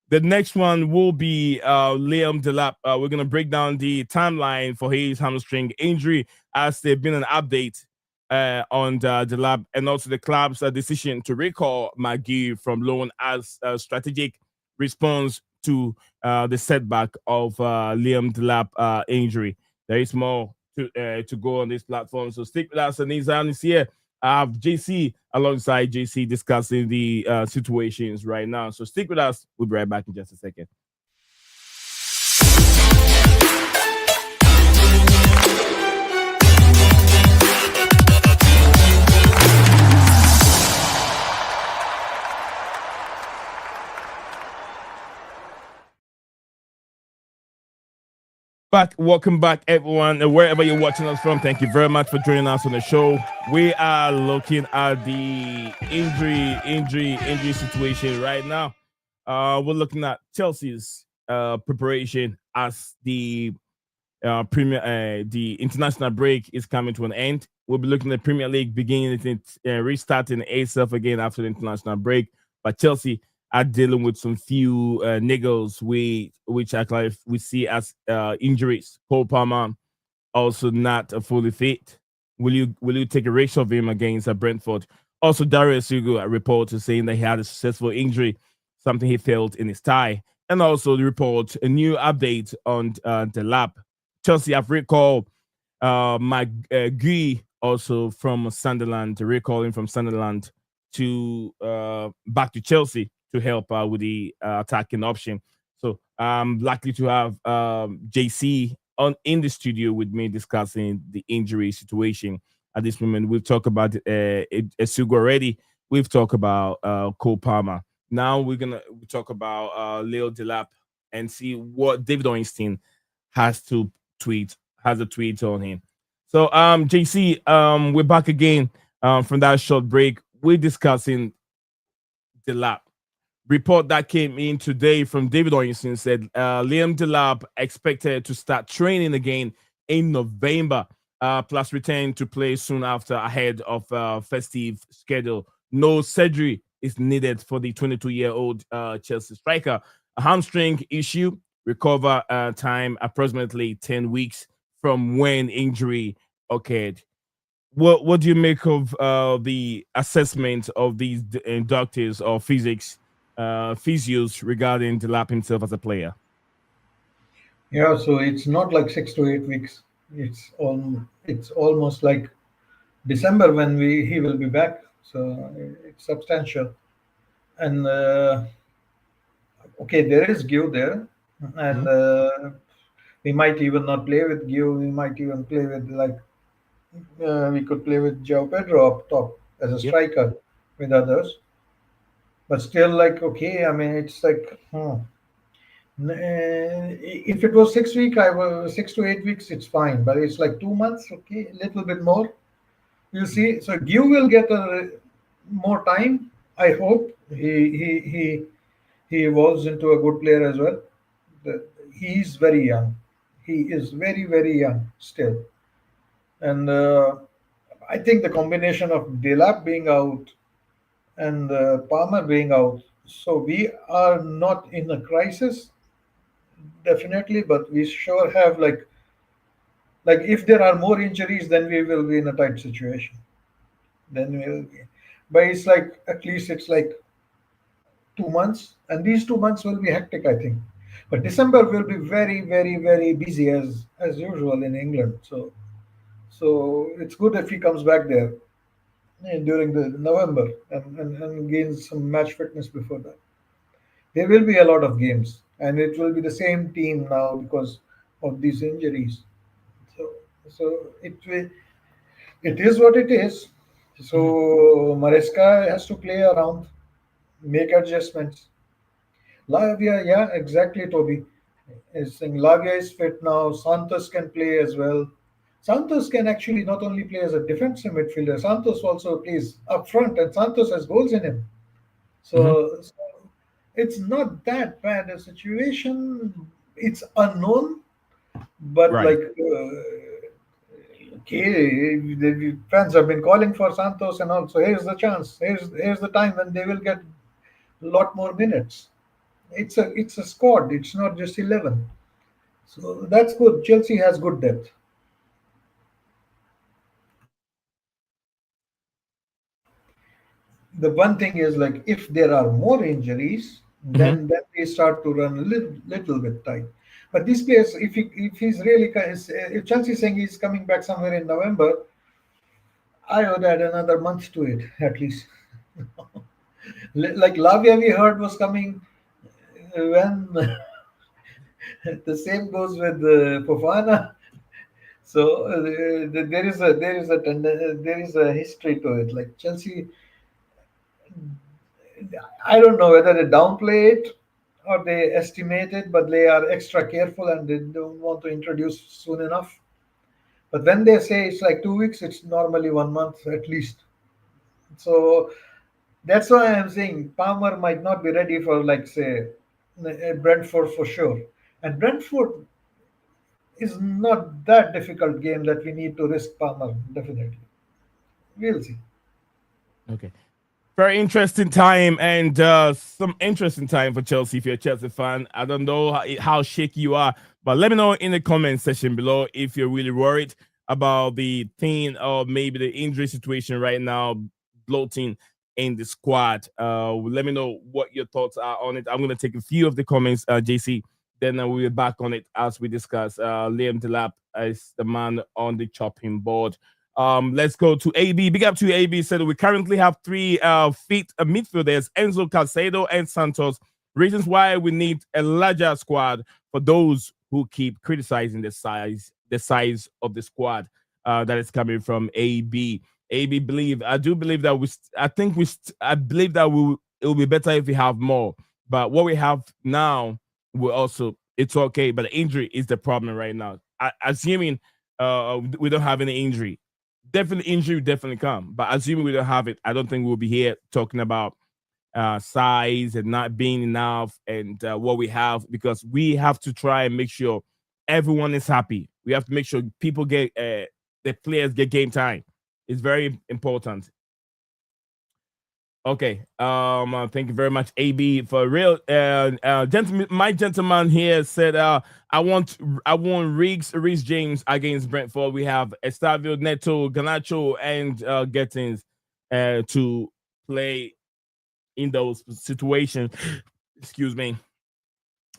Speaker 2: The next one will be Liam Delap. We're gonna break down the timeline for his hamstring injury, as there's been an update on Delap, and also the club's decision to recall McGee from loan as a strategic response to the setback of Liam Delap injury. There is more to go on this platform. So stick with us. And Nizam is here. I have JC alongside JC discussing the situations right now. So stick with us. We'll be right back in just a second. Welcome back, everyone, wherever you're watching us from. Thank you very much for joining us on the show. We are looking at the injury situation right now. We're looking at Chelsea's preparation as the the international break is coming to an end. We'll be looking at Premier League beginning it restarting itself again after the international break. But Chelsea are dealing with some few niggles, which actually we see as injuries. Cole Palmer also not fully fit. Will you take a risk of him against Brentford? Also, Dario Essugo, a reporter saying that he had a successful injury, something he felt in his thigh, and also the report a new update on Delap. Chelsea have recalled Mike Gui also from Sunderland, recalling from Sunderland to back to Chelsea to help with the attacking option. So I'm likely to have JC on in the studio with me discussing the injury situation at this moment. We've talked about Esugo already. We've talked about Cole Palmer. Now we're gonna talk about Leo Delap and see what David Ornstein has to tweet has a tweet on him. So JC, we're back again from that short break. We're discussing Delap report that came in today from David Ornstein said Liam Delap expected to start training again in November, plus return to play soon after ahead of festive schedule. No surgery is needed for the 22-year-old Chelsea striker. A hamstring issue, recover time approximately 10 weeks from when injury occurred. What do you make of the assessment of these doctors or physios regarding Delap himself as a player?
Speaker 3: Yeah, so it's not like 6 to 8 weeks. It's almost like December when we he will be back. So it's substantial. And okay, there is Give there, and
Speaker 2: Mhm.
Speaker 3: we might even not play with Give. We might even play with like we could play with João Pedro up top as a
Speaker 2: Yep.
Speaker 3: striker with others. But still, like okay, I mean, it's like if it was 6 week, I was 6 to 8 weeks, it's fine. But it's like 2 months, okay, a little bit more. You see, so Give will get more time. I hope he evolves into a good player as well. He's very young. He is very young still, and I think the combination of Delap being out and Palmer being out, so we are not in a crisis definitely, but we sure have like if there are more injuries, then we will be in a tight situation. Then we'll be, but it's like at least it's like 2 months, and these 2 months will be hectic, I think. But December will be very busy as usual in England. So it's good if he comes back there during the November and gains some match fitness before that. There will be a lot of games, and it will be the same team now because of these injuries. So it is what it is. So
Speaker 2: Mhm.
Speaker 3: Maresca has to play around, make adjustments. Lavia, yeah, exactly, Toby. Is saying Lavia is fit now. Santos can play as well. Santos can actually not only play as a defensive midfielder, Santos also plays up front, and Santos has goals in him.
Speaker 2: Mhm.
Speaker 3: So it's not that bad a situation. It's unknown, but
Speaker 2: Right.
Speaker 3: like, okay, the fans have been calling for Santos and all. So here's the chance. Here's the time when they will get a lot more minutes. It's a squad. It's not just 11. So that's good. Chelsea has good depth. The one thing is like if there are more injuries,
Speaker 2: Mhm.
Speaker 3: then they start to run a little bit tight. But these players, if he's really if Chelsea saying he's coming back somewhere in November, I would add another month to it at least. Like Lavia, we heard was coming when the same goes with Fofana. So there is a history to it. Like Chelsea, I don't know whether they downplay it or they estimate it, but they are extra careful and they don't want to introduce soon enough. But when they say it's like 2 weeks, it's normally 1 month at least. So that's why I'm saying Palmer might not be ready for like say Brentford for sure. And Brentford, is not that difficult game that we need to risk Palmer. Definitely, we'll see.
Speaker 2: Okay. Very interesting time and some interesting time for Chelsea if you're a Chelsea fan. I don't know how shaky you are, but let me know in the comment section below if you're really worried about the thing or maybe the injury situation right now, bloating in the squad. Let me know what your thoughts are on it. I'm going to take a few of the comments, JC. Then we'll be back on it as we discuss. Liam Delap is the man on the chopping board. Let's go to AB. Big up to AB. Said we currently have three fit midfielders: Enzo, Calcedo, and Santos. Reasons why we need a larger squad for those who keep criticizing the size of the squad. That is coming from AB. AB I do believe that I believe that it will be better if we have more. But what we have now will also it's okay. But the injury is the problem right now. Assuming we don't have any injury, definitely injury will definitely come. But assuming we don't have it, I don't think we'll be here talking about size and not being enough and what we have, because we have to try and make sure everyone is happy. We have to make sure people get the players get game time. It's very important. Okay. Thank you very much, AB, for real. Gentleman, my gentleman here said, I want Reece James against Brentford. We have Estavio, Neto, Ganacho, and Gettins to play in those situations. Excuse me.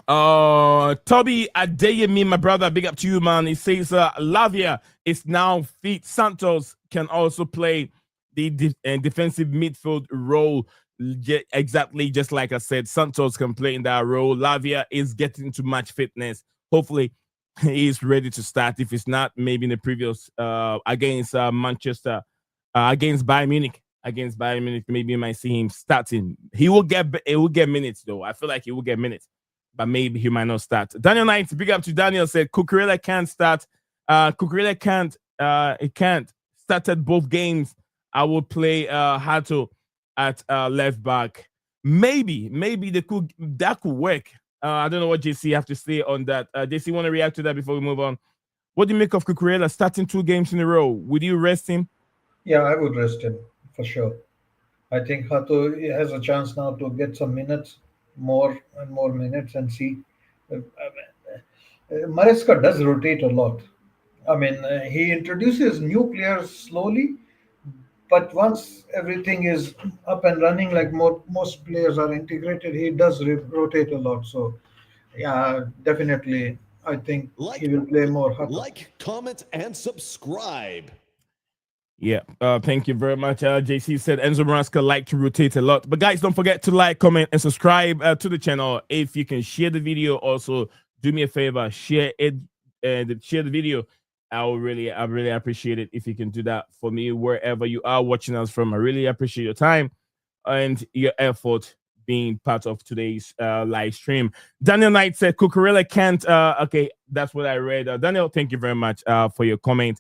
Speaker 2: Toby Adeyemi, my brother, big up to you, man. He says Lavia is now fit. Santos can also play the defensive midfield role, exactly just like I said. Santos can play in that role. Lavia is getting to match fitness. Hopefully, he is ready to start. If it's not, maybe in the previous against Manchester, against Bayern Munich. Against Bayern Munich, maybe you might see him starting. He will get minutes though. I feel like he will get minutes, but maybe he might not start. Daniel Knight, big up to Daniel, said Cucurella can't start. Cucurella can't. He can't. Started both games. I would play Hato at left back. Maybe that could work. I don't know what JC have to say on that. JC, want to react to that before we move on? What do you make of Cucurella starting 2 games in a row? Would you rest him?
Speaker 3: Yeah, I would rest him for sure. I think Hato has a chance now to get some minutes, more and more minutes, and see. Maresca does rotate a lot. I mean, he introduces new players slowly, but once everything is up and running, like most players are integrated, he does rotate a lot. So, yeah, definitely, I think he will play more.
Speaker 4: Like, comment, and subscribe.
Speaker 2: Yeah, thank you very much. JC said Enzo Maresca like to rotate a lot. But guys, don't forget to like, comment, and subscribe to the channel. If you can share the video, also do me a favor, share it and share the video. I really appreciate it if you can do that for me wherever you are watching us from. I really appreciate your time and your effort being part of today's live stream. Daniel Knight said Cucurella can't. Okay, that's what I read. Daniel, thank you very much for your comment.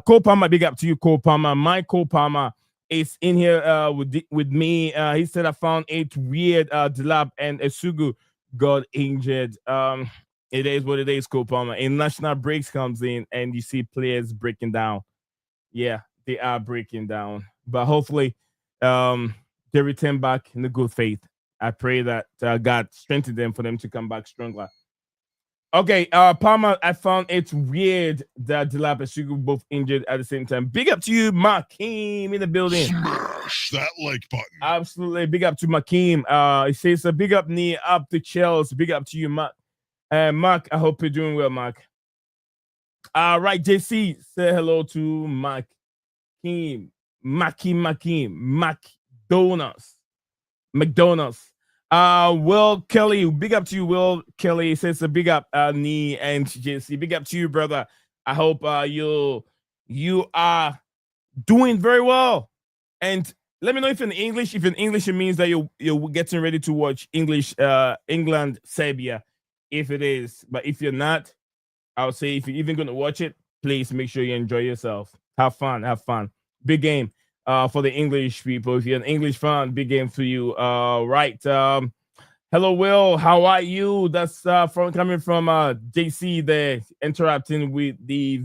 Speaker 2: Cole Palmer, big up to you, Cole Palmer. My Cole Palmer is in here with me. He said I found it weird. Delap and Essugo got injured. It is what it is, Cole Palmer. International breaks comes in and you see players breaking down. Yeah, they are breaking down. But hopefully, they return back in the good faith. I pray that God strengthen them for them to come back stronger. Okay, Palmer, I found it weird that Delap and Essugo both injured at the same time. Big up to you, Makeem, in the building.
Speaker 5: Smash that like button.
Speaker 2: Absolutely. Big up to Makeem. He says a big up knee up to Chelsea. Big up to you, Mark. Mark, I hope you're doing well, Mark. Right, JC, say hello to Makeem. McDonald's. Will Kelly, big up to you, Will Kelly. Says a big up, knee and JC. Big up to you, brother. I hope you are doing very well. And let me know if in English, it means that you're getting ready to watch England, Serbia. If it is, but if you're not, I would say if you're even going to watch it, please make sure you enjoy yourself. Have fun. Big game for the English people. If you're an English fan, big game for you. Right. Hello, Will. How are you? That's from coming from JC there, interacting with the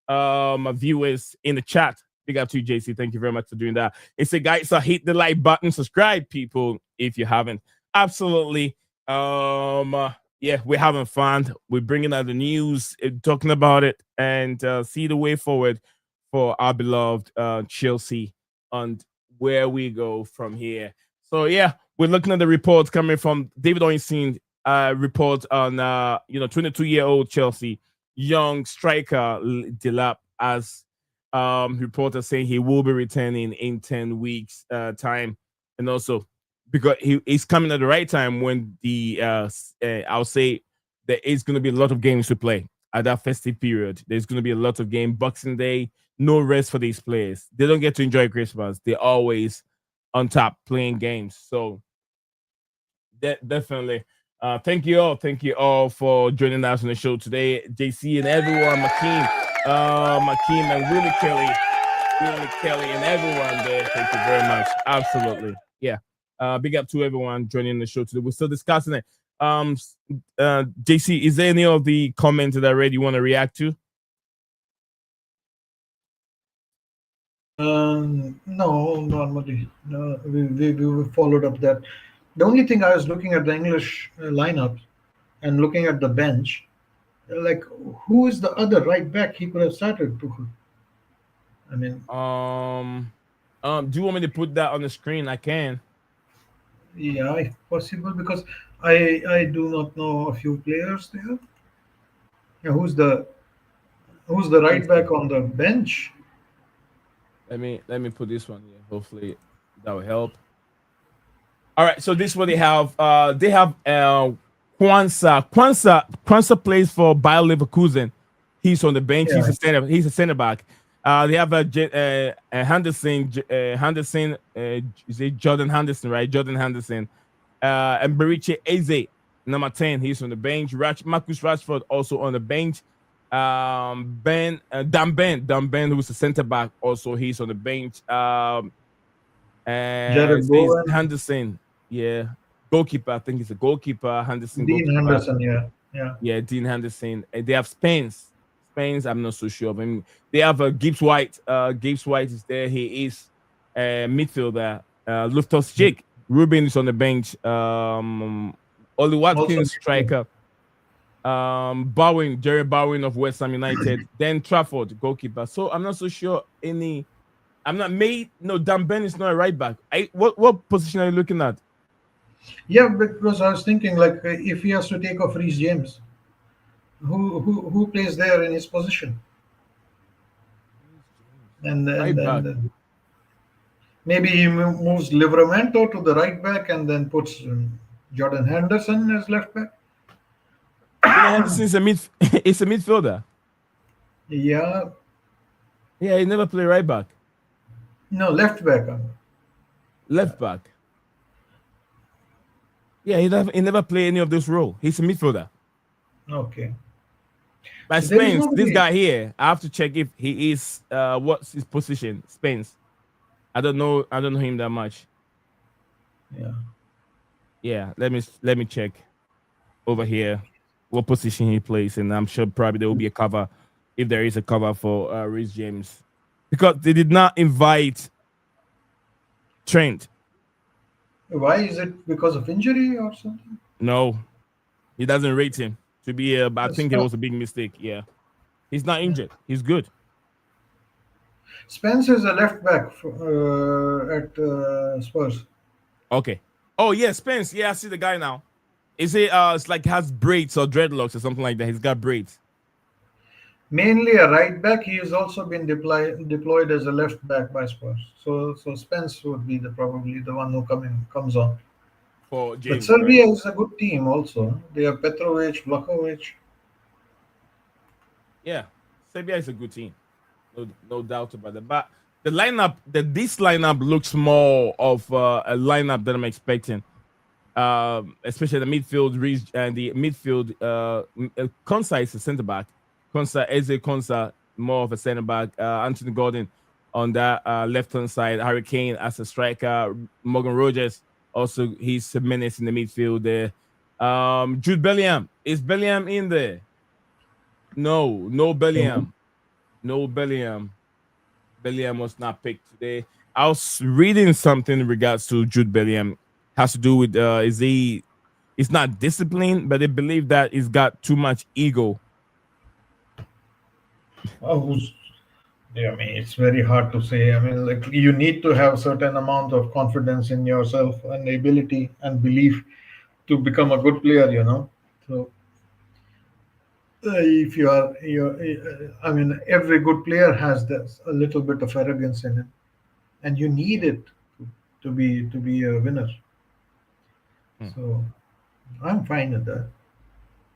Speaker 2: viewers in the chat. Big up to you, JC. Thank you very much for doing that. It's a guys, so hit the like button, subscribe, people, if you haven't. Absolutely. Yeah, we're having fun. We're bringing out the news, talking about it, and see the way forward for our beloved Chelsea and where we go from here. So yeah, we're looking at the reports coming from David Oinstein. Report on 22-year-old Chelsea young striker Delap, as reporters saying he will be returning in 10 weeks time, and also because he's coming at the right time when the I'll say there is going to be a lot of games to play at that festive period. There's going to be a lot of games. Boxing Day, no rest for these players. They don't get to enjoy Christmas. They're always on top playing games. So definitely. Thank you all for joining us on the show today, JC and everyone, Makeem and Willie Kelly and everyone there. Thank you very much. Absolutely. Yeah. Big up to everyone joining the show today. We're still discussing it. JC, is there any of the comments that I read you want to react to?
Speaker 3: No, normally. No, we followed up that. The only thing I was looking at the English lineup and looking at the bench, like who is the other right back he could have started? I mean,
Speaker 2: do you want me to put that on the screen? I can.
Speaker 3: yeah, if possible, because I do not know a few players there. Yeah, who's the right back on the bench?
Speaker 2: Let me put this one here. Hopefully that will help. All right, so this is what they have. They have Kwanzaa. Kwanzaa plays for Bayer Leverkusen. He's on the bench.
Speaker 3: Yeah.
Speaker 2: He's a center back. They have Henderson. Is it Jordan Henderson, right? Jordan Henderson. And Beriche Eze, number 10. He's on the bench. Marcus Rashford also on the bench. Dan Ben, who's a center back, also he's on the bench. And
Speaker 3: Jared Bowen.
Speaker 2: Henderson, yeah, goalkeeper. I think it's a goalkeeper. Henderson,
Speaker 3: Dean
Speaker 2: goalkeeper.
Speaker 3: Henderson, yeah.
Speaker 2: Dean Henderson. And they have Spence. I'm not so sure. I mean, they have Gibbs White. Gibbs White is there. He is midfielder. Loftus Cheek. Ruben is on the bench. Oli Watkins, striker. Jerry Bowen of West Ham United. Then Trafford, goalkeeper. So I'm not so sure Dan Ben is not a right back. What position are you looking at?
Speaker 3: Yeah, because I was thinking, like, if he has to take off Reece James, who plays there in his position? And then maybe he moves Livramento to the right back and then puts Jordan Henderson as left back.
Speaker 2: Henderson is it's a midfielder.
Speaker 3: Yeah.
Speaker 2: Yeah, he never played right back.
Speaker 3: No, left back.
Speaker 2: Left back. Yeah, he never played any of this role. He's a midfielder.
Speaker 3: Okay.
Speaker 2: But
Speaker 3: So
Speaker 2: Spence, this guy here, I have to check if he is what's his position. Spence. I don't know him that much.
Speaker 3: Yeah.
Speaker 2: Yeah, let me check over here what position he plays, and I'm sure probably there will be a cover if there is a cover for Reece James, because they did not invite Trent.
Speaker 3: Why is it? Because of injury or something?
Speaker 2: No, he doesn't rate him to be a. I think it was a big mistake. Yeah, he's not injured. He's good.
Speaker 3: Spence is a left back at Spurs.
Speaker 2: Okay. Oh yeah, Spence. Yeah, I see the guy now. Is it it's like has braids or dreadlocks or something like that? He's got braids.
Speaker 3: Mainly a right back. He has also been deployed as a left back by Spurs. So Spence would be probably the one who comes on.
Speaker 2: For James,
Speaker 3: but Serbia
Speaker 2: right?
Speaker 3: is a good team also. They have Petrovic, Vlahovic.
Speaker 2: Yeah, Serbia is a good team. No doubt about that. But the lineup, this lineup looks more of a lineup that I'm expecting. Especially the midfield and the midfield. Konsa is a centre back. Konsa, more of a centre back. Anthony Gordon on that left hand side. Harry Kane as a striker. Morgan Rogers Also, he's a menace in the midfield there. Jude Bellingham. Is Bellingham in there? No Bellingham. No Bellingham. Bellingham was not picked today. I was reading something in regards to Jude Bellingham. Has to do with he's not disciplined, but they believe that he's got too much ego.
Speaker 3: Yeah, I mean, it's very hard to say. I mean, like you need to have certain amount of confidence in yourself and ability and belief to become a good player. So if I mean, every good player has this a little bit of arrogance in it, and you need it to be a winner. So I'm fine with that.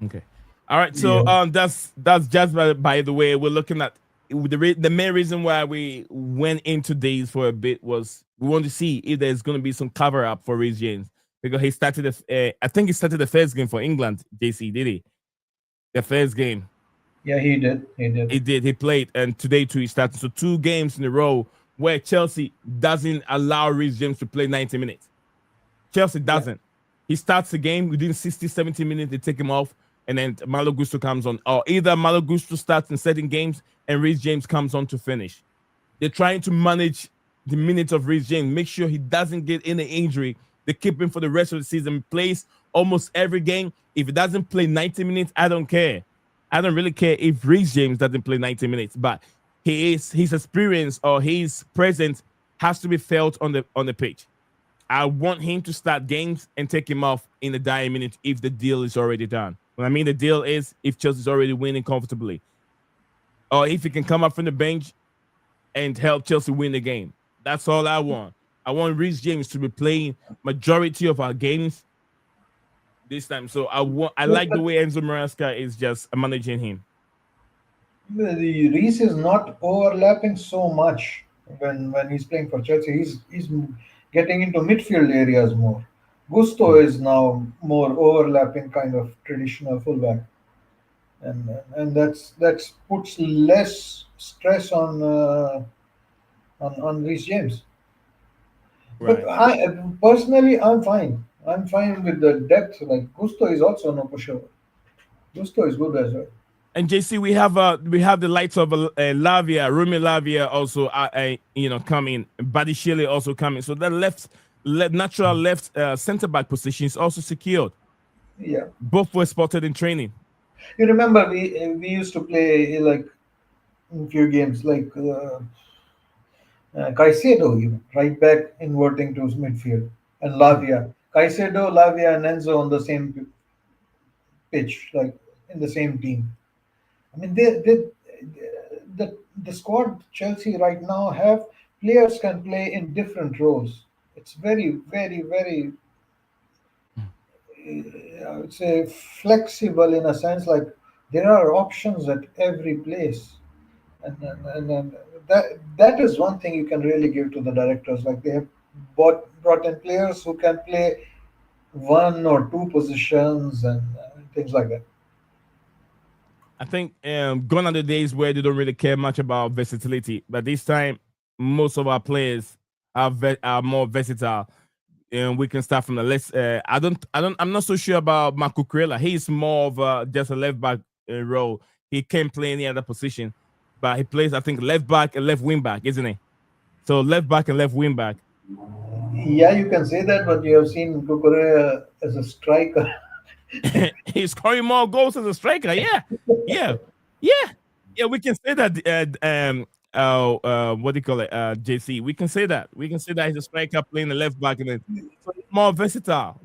Speaker 2: Okay. All right. So
Speaker 3: Yeah.
Speaker 2: that's just by the way, we're looking at the main reason why we went into these for a bit was we want to see if there's going to be some cover up for Reece James because he started I think he started the first game for England. JC, did he? The first game.
Speaker 3: Yeah, he did. He did.
Speaker 2: He did. He played, and today too he started. So 2 games in a row where Chelsea doesn't allow Reece James to play 90 minutes. Chelsea doesn't. He starts the game within 60, 70 minutes. They take him off, and then Malo Gusto comes on. Or either Malo Gusto starts in certain games, and Reece James comes on to finish. They're trying to manage the minutes of Reece James, make sure he doesn't get any injury. They keep him for the rest of the season. Plays almost every game. If he doesn't play 90 minutes, I don't care. I don't really care if Reece James doesn't play 90 minutes, but his experience or his presence has to be felt on the pitch. I want him to start games and take him off in the dying minute if the deal is already done. What I mean the deal is if Chelsea's already winning comfortably, or if he can come up from the bench and help Chelsea win the game. That's all I want. I want Reece James to be playing majority of our games this time. So I like the way Enzo Maresca is just managing him.
Speaker 3: The Reese is not overlapping so much when he's playing for Chelsea. He's getting into midfield areas more. Gusto is now more overlapping kind of traditional fullback, and that's puts less stress on Reece James.
Speaker 2: Right.
Speaker 3: But I personally, I'm fine. I'm fine with the depth. Like Gusto is also no pushover. Gusto is good as well.
Speaker 2: And JC, we have the likes of Lavia, Rumi Lavia also coming, Badishile also coming. So that natural left center back position is also secured.
Speaker 3: Yeah.
Speaker 2: Both were spotted in training.
Speaker 3: You remember we used to play like a few games like Caicedo even right back inverting to midfield and Lavia. Caicedo, Lavia, and Enzo on the same pitch, like in the same team. I mean, the squad Chelsea right now have players can play in different roles. It's very, very, very, I would say, flexible in a sense. Like there are options at every place, and that is one thing you can really give to the directors. Like they have brought in players who can play one or two positions and things like that.
Speaker 2: I think gone are the days where they don't really care much about versatility, but this time most of our players are more versatile. And we can start from the list. I'm not so sure about Marco Kurela. He's more of just a left back role. He can't play any other position, but he plays, I think, left back and left wing back, isn't he? So left back and left wing back.
Speaker 3: Yeah, you can say that, but you have seen Kukurea as a striker.
Speaker 2: He's scoring more goals as a striker. Yeah. We can say that. What do you call it? JC. We can say that. We can say that he's a striker playing the left back, and then more versatile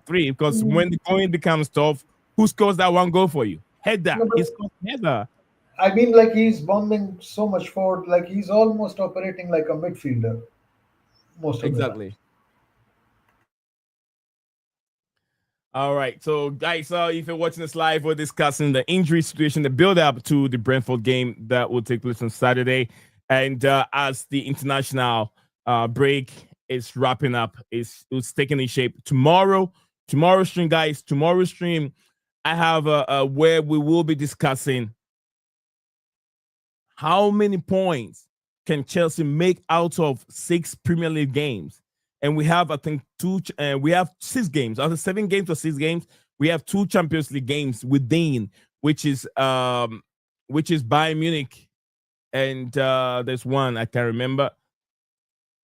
Speaker 2: three. Because when the going becomes tough, who scores that one goal for you? Header.
Speaker 3: No,
Speaker 2: He scores header.
Speaker 3: I mean, like he's bombing so much forward, like he's almost operating like a midfielder most of the time.
Speaker 2: Exactly. All right, so guys, if you're watching this live, we're discussing the injury situation, the build-up to the Brentford game that will take place on Saturday, and as the international break is wrapping up, it's taking in shape tomorrow. Tomorrow's stream, guys. Tomorrow's stream, I have where we will be discussing how many points can Chelsea make out of 6 Premier League games, and we have, I think, we have 6 games. Out of 7 games or 6 games, we have 2 Champions League games within, which is Bayern Munich, and there's one I can't remember.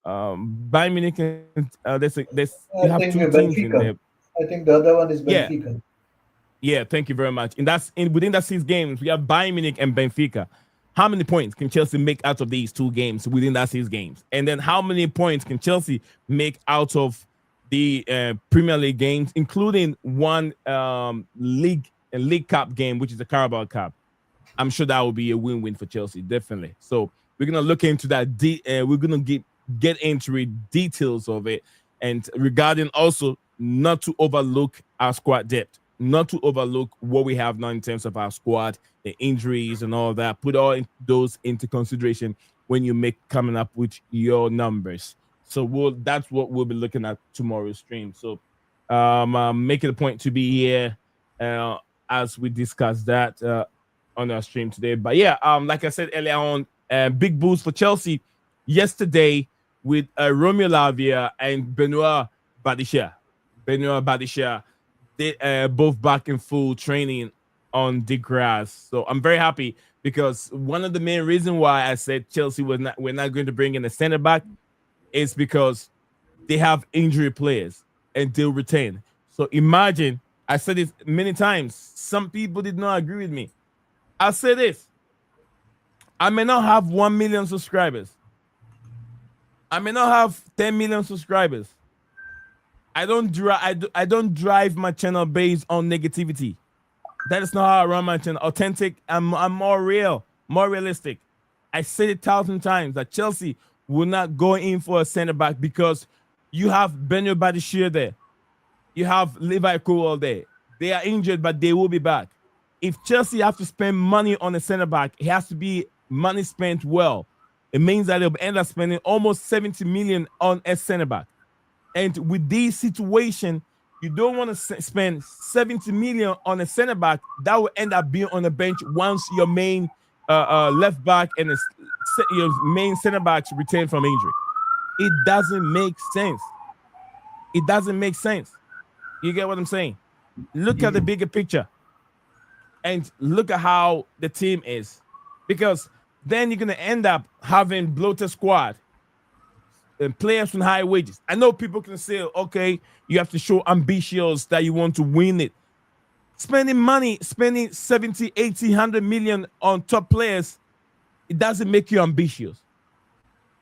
Speaker 2: Bayern Munich, and you have 2 teams in there.
Speaker 3: I think the other one is Benfica.
Speaker 2: Yeah, thank you very much. And that's within that 6 games, we have Bayern Munich and Benfica. How many points can Chelsea make out of these 2 games within that 6 games? And then how many points can Chelsea make out of the Premier League games, including one League Cup game, which is the Carabao Cup? I'm sure that will be a win-win for Chelsea, definitely. So we're gonna look into that. We're gonna get into details of it, and regarding also not to overlook our squad depth, not to overlook what we have now in terms of our squad, the injuries and all that. Put all those into consideration when you coming up with your numbers. So that's what we'll be looking at tomorrow's stream. So making a point to be here as we discuss that on our stream today. But yeah, like I said earlier on, big boost for Chelsea yesterday with Romeo Lavia and Benoit Badishia. They both back in full training on the grass. So I'm very happy, because one of the main reasons why I said Chelsea we're not going to bring in a center back is because they have injury players and they'll retain. So imagine, I said this many times, some people did not agree with me. I'll say this: I may not have 1 million subscribers. I may not have 10 million subscribers. I don't drive my channel based on negativity. That is not how I run my channel. Authentic. I'm more real, more realistic. I said it 1,000 times that Chelsea will not go in for a center back because you have Benoit Badishia there. You have Levi Cole there. They are injured, but they will be back. If Chelsea have to spend money on a center back, it has to be money spent well. It means that they'll end up spending almost 70 million on a center back. And with this situation, you don't want to spend 70 million on a center back that will end up being on the bench once your main left back and your main center backs return from injury. It doesn't make sense. It doesn't make sense. You get what I'm saying? Look at the bigger picture and look at how the team is, because then you're going to end up having bloated squad and players with high wages. I know people can say, okay, you have to show ambitious that you want to win it. Spending 70, 80, 100 million on top players, it doesn't make you ambitious.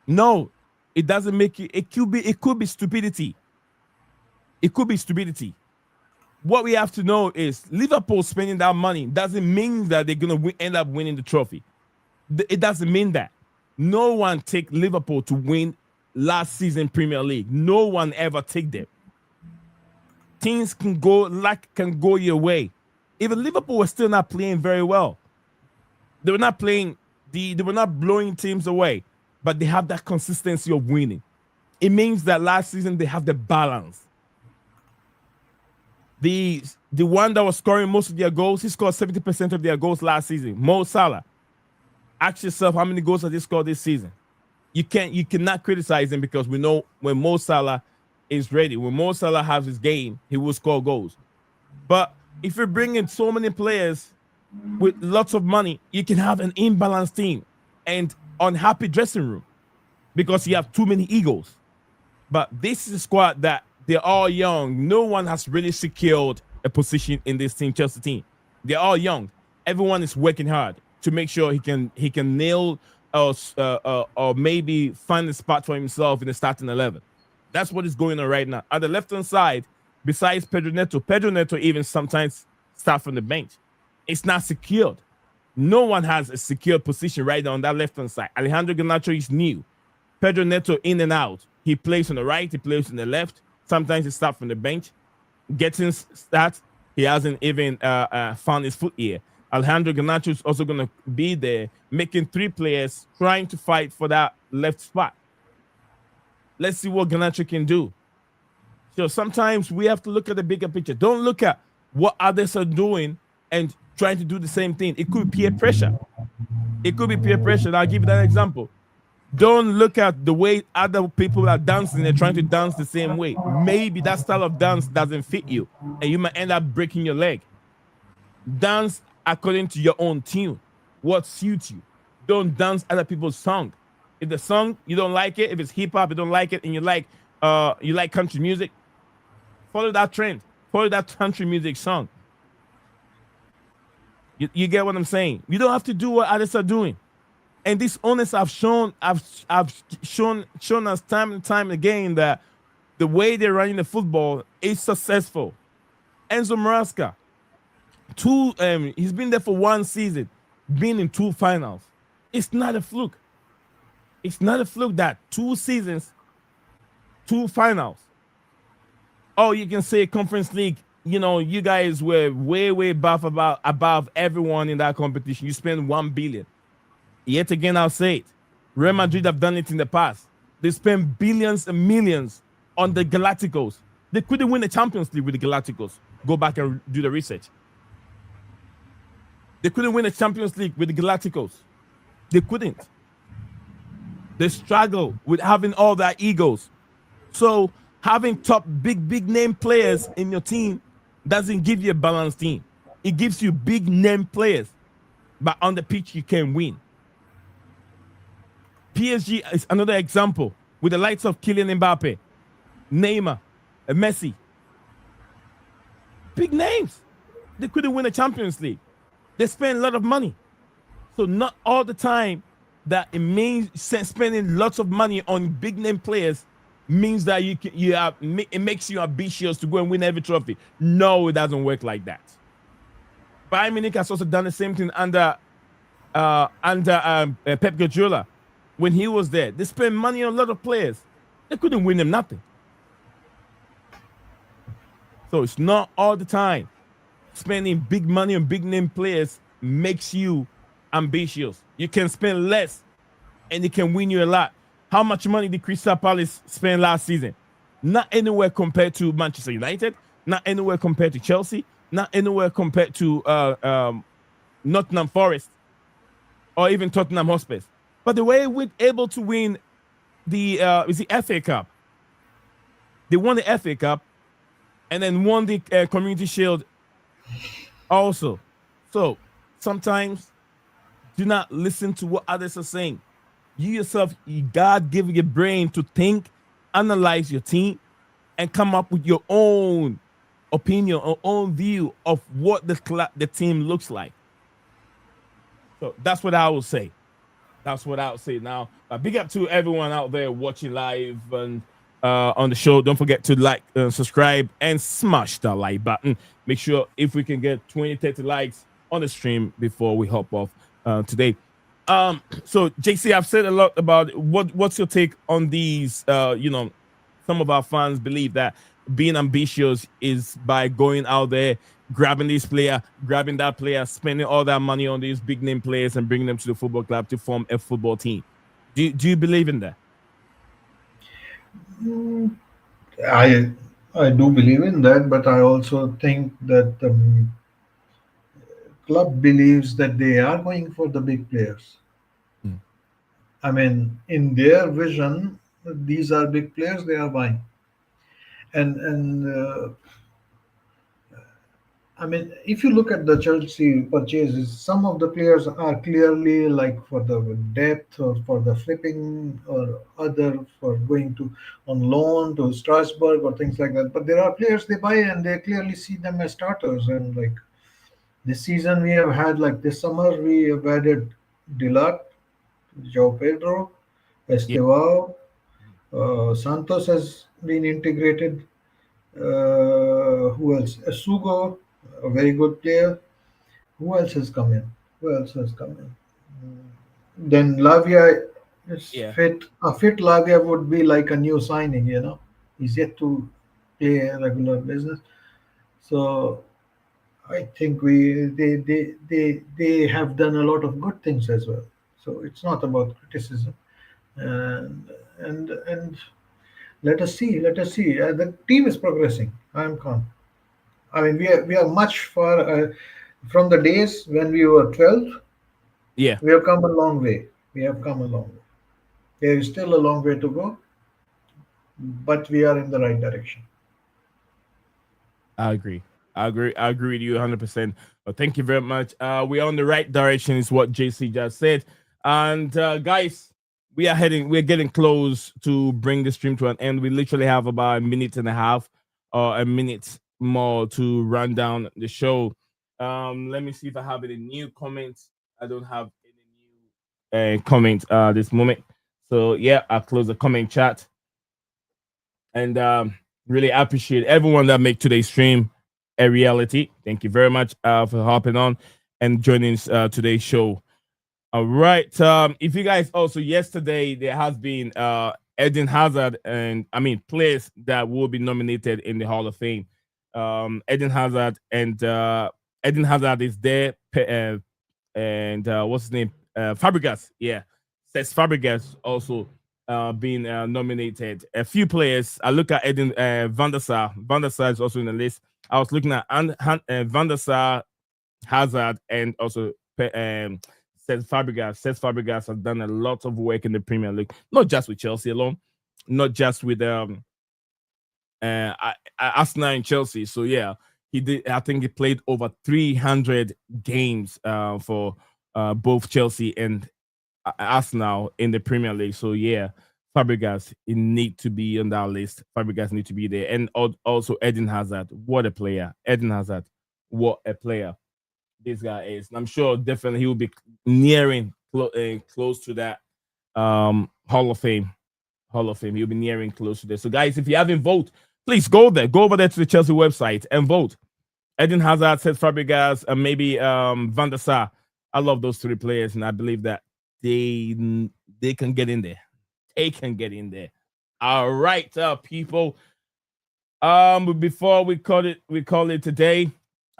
Speaker 2: No, it doesn't make you. It could be stupidity. It could be stupidity. What we have to know is Liverpool spending that money doesn't mean that they're going to end up winning the trophy. It doesn't mean that. No one take Liverpool to win last season Premier League. No one ever take them. Things can go your way. Even Liverpool was still not playing very well. They were not playing. They were not blowing teams away, but they have that consistency of winning. It means that last season they have the balance. The one that was scoring most of their goals, he scored 70% of their goals last season. Mo Salah. Ask yourself, how many goals has he scored this season? You cannot criticize him, because we know when Mo Salah is ready, when Mo Salah has his game, he will score goals. But if you're bringing so many players with lots of money, you can have an imbalanced team and unhappy dressing room because you have too many egos. But this is a squad that they're all young. No one has really secured a position in this team, Chelsea team. They're all young. Everyone is working hard to make sure he can nail or maybe find a spot for himself in the starting 11. That's what is going on right now. On the left-hand side, besides Pedro Neto even sometimes start from the bench. It's not secured. No one has a secure position right now on that left-hand side. Alejandro Garnacho is new. Pedro Neto in and out. He plays on the right. He plays on the left. Sometimes he starts from the bench. Getting stats, he hasn't even found his foot here. Alejandro Garnacho is also going to be there, making 3 players trying to fight for that left spot. Let's see what Garnacho can do. So sometimes we have to look at the bigger picture. Don't look at what others are doing and trying to do the same thing. It could be peer pressure. It could be peer pressure. And I'll give you that example. Don't look at the way other people are dancing and trying to dance the same way. Maybe that style of dance doesn't fit you, and you might end up breaking your leg. Dance according to your own tune. What suits you. Don't dance other people's song. If the song you don't like it, if it's hip hop you don't like it, and you like country music, follow that trend. Follow that country music song. You get what I'm saying? You don't have to do what others are doing. And these owners have shown us time and time again that the way they're running the football is successful. Enzo Maresca, he's been there for one season, been in 2 finals. It's not a fluke. It's not a fluke that 2 seasons, 2 finals. Oh, you can say Conference League. You guys were way above everyone in that competition. You spent 1 billion. Yet again, I'll say it. Real Madrid have done it in the past. They spent billions and millions on the Galacticos. They couldn't win the Champions League with the Galacticos. Go back and do the research. They couldn't win the Champions League with the Galacticos. They couldn't. They struggle with having all their egos. So having top big name players in your team doesn't give you a balanced team. It gives you big name players, but on the pitch you can win. PSG is another example with the likes of Kylian Mbappe, Neymar, and Messi. Big names. They couldn't win a Champions League. They spend a lot of money. So not all the time that it means spending lots of money on big name players means that it makes you ambitious to go and win every trophy. No, it doesn't work like that. Bayern Munich has also done the same thing under Pep Guardiola. When he was there, they spent money on a lot of players. They couldn't win them nothing. So it's not all the time. Spending big money on big name players makes you ambitious. You can spend less and it can win you a lot. How much money did Crystal Palace spend last season? Not anywhere compared to Manchester United. Not anywhere compared to Chelsea. Not anywhere compared to Nottingham Forest or even Tottenham Hotspur. But the way we're able to win the FA Cup, they won the FA Cup and then won the Community Shield also. So sometimes do not listen to what others are saying. You yourself, God give you a brain to think, analyze your team, and come up with your own opinion or own view of what the team looks like. So that's what I would say. That's what I would say now. Big up to everyone out there watching live and on the show. Don't forget to like, subscribe, and smash that like button. Make sure if we can get 20, 30 likes on the stream before we hop off today. So JC, I've said a lot about what's your take on these? Some of our fans believe that being ambitious is by going out there, grabbing this player, grabbing that player, spending all that money on these big name players and bringing them to the football club to form a football team. Do you believe in that?
Speaker 3: I do believe in that, but I also think that the club believes that they are going for the big players. I mean, in their vision, these are big players they are buying, and I mean, if you look at the Chelsea purchases, some of the players are clearly like for the depth or for the flipping or other for going to on loan to Strasbourg or things like that. But there are players they buy and they clearly see them as starters. And like this season, we have had like this summer we have added Delap, João Pedro, Estevao, Santos has been integrated. Who else? Essugo, a very good player. Who else has come in? Then Lavia is fit. A fit Lavia would be like a new signing, He's yet to play a regular business. So I think they have done a lot of good things as well. So it's not about criticism. And let us see. The team is progressing. I am calm. I mean, we are much far from the days when we were 12.
Speaker 2: Yeah,
Speaker 3: we have come a long way. There is still a long way to go, but we are in the right direction.
Speaker 2: I agree. I agree with you 100%. But thank you very much. We're on the right direction, is what JC just said. And guys, we're getting close to bring the stream to an end. We literally have about a minute and a half or a minute more to run down the show. Let me see if I have any new comments. I don't have any new comments this moment. So yeah, I'll close the comment chat. And really appreciate everyone that make today's stream a reality. Thank you very much for hopping on and joining today's show. All right. If you guys also, yesterday there has been Eden Hazard, and I mean players that will be nominated in the Hall of Fame. Eden Hazard, and Eden Hazard is there, and what's his name? Fabregas. Yeah, says Fabregas also being nominated. A few players. I look at Eden Van der Sar. Van der Sar is also in the list. I was looking at Van der Sar, Hazard, and also Cesc Fabregas. Cesc Fabregas has done a lot of work in the Premier League, not just with Chelsea alone, not just with Arsenal and Chelsea. So yeah, he did. I think he played over 300 games for both Chelsea and Arsenal in the Premier League. So yeah, Fabregas need to be on that list. Fabregas need to be there, and also Eden Hazard. What a player, Eden Hazard! What a player this guy is. And I'm sure definitely he will be nearing close to that Hall of Fame. Hall of Fame. He'll be nearing close to there. So guys, if you haven't voted, please go there. Go over there to the Chelsea website and vote. Eden Hazard, Cesc Fabregas, and maybe Van der Sar. I love those three players, and I believe that they can get in there. They can get in there. All right, people. Before we call it today,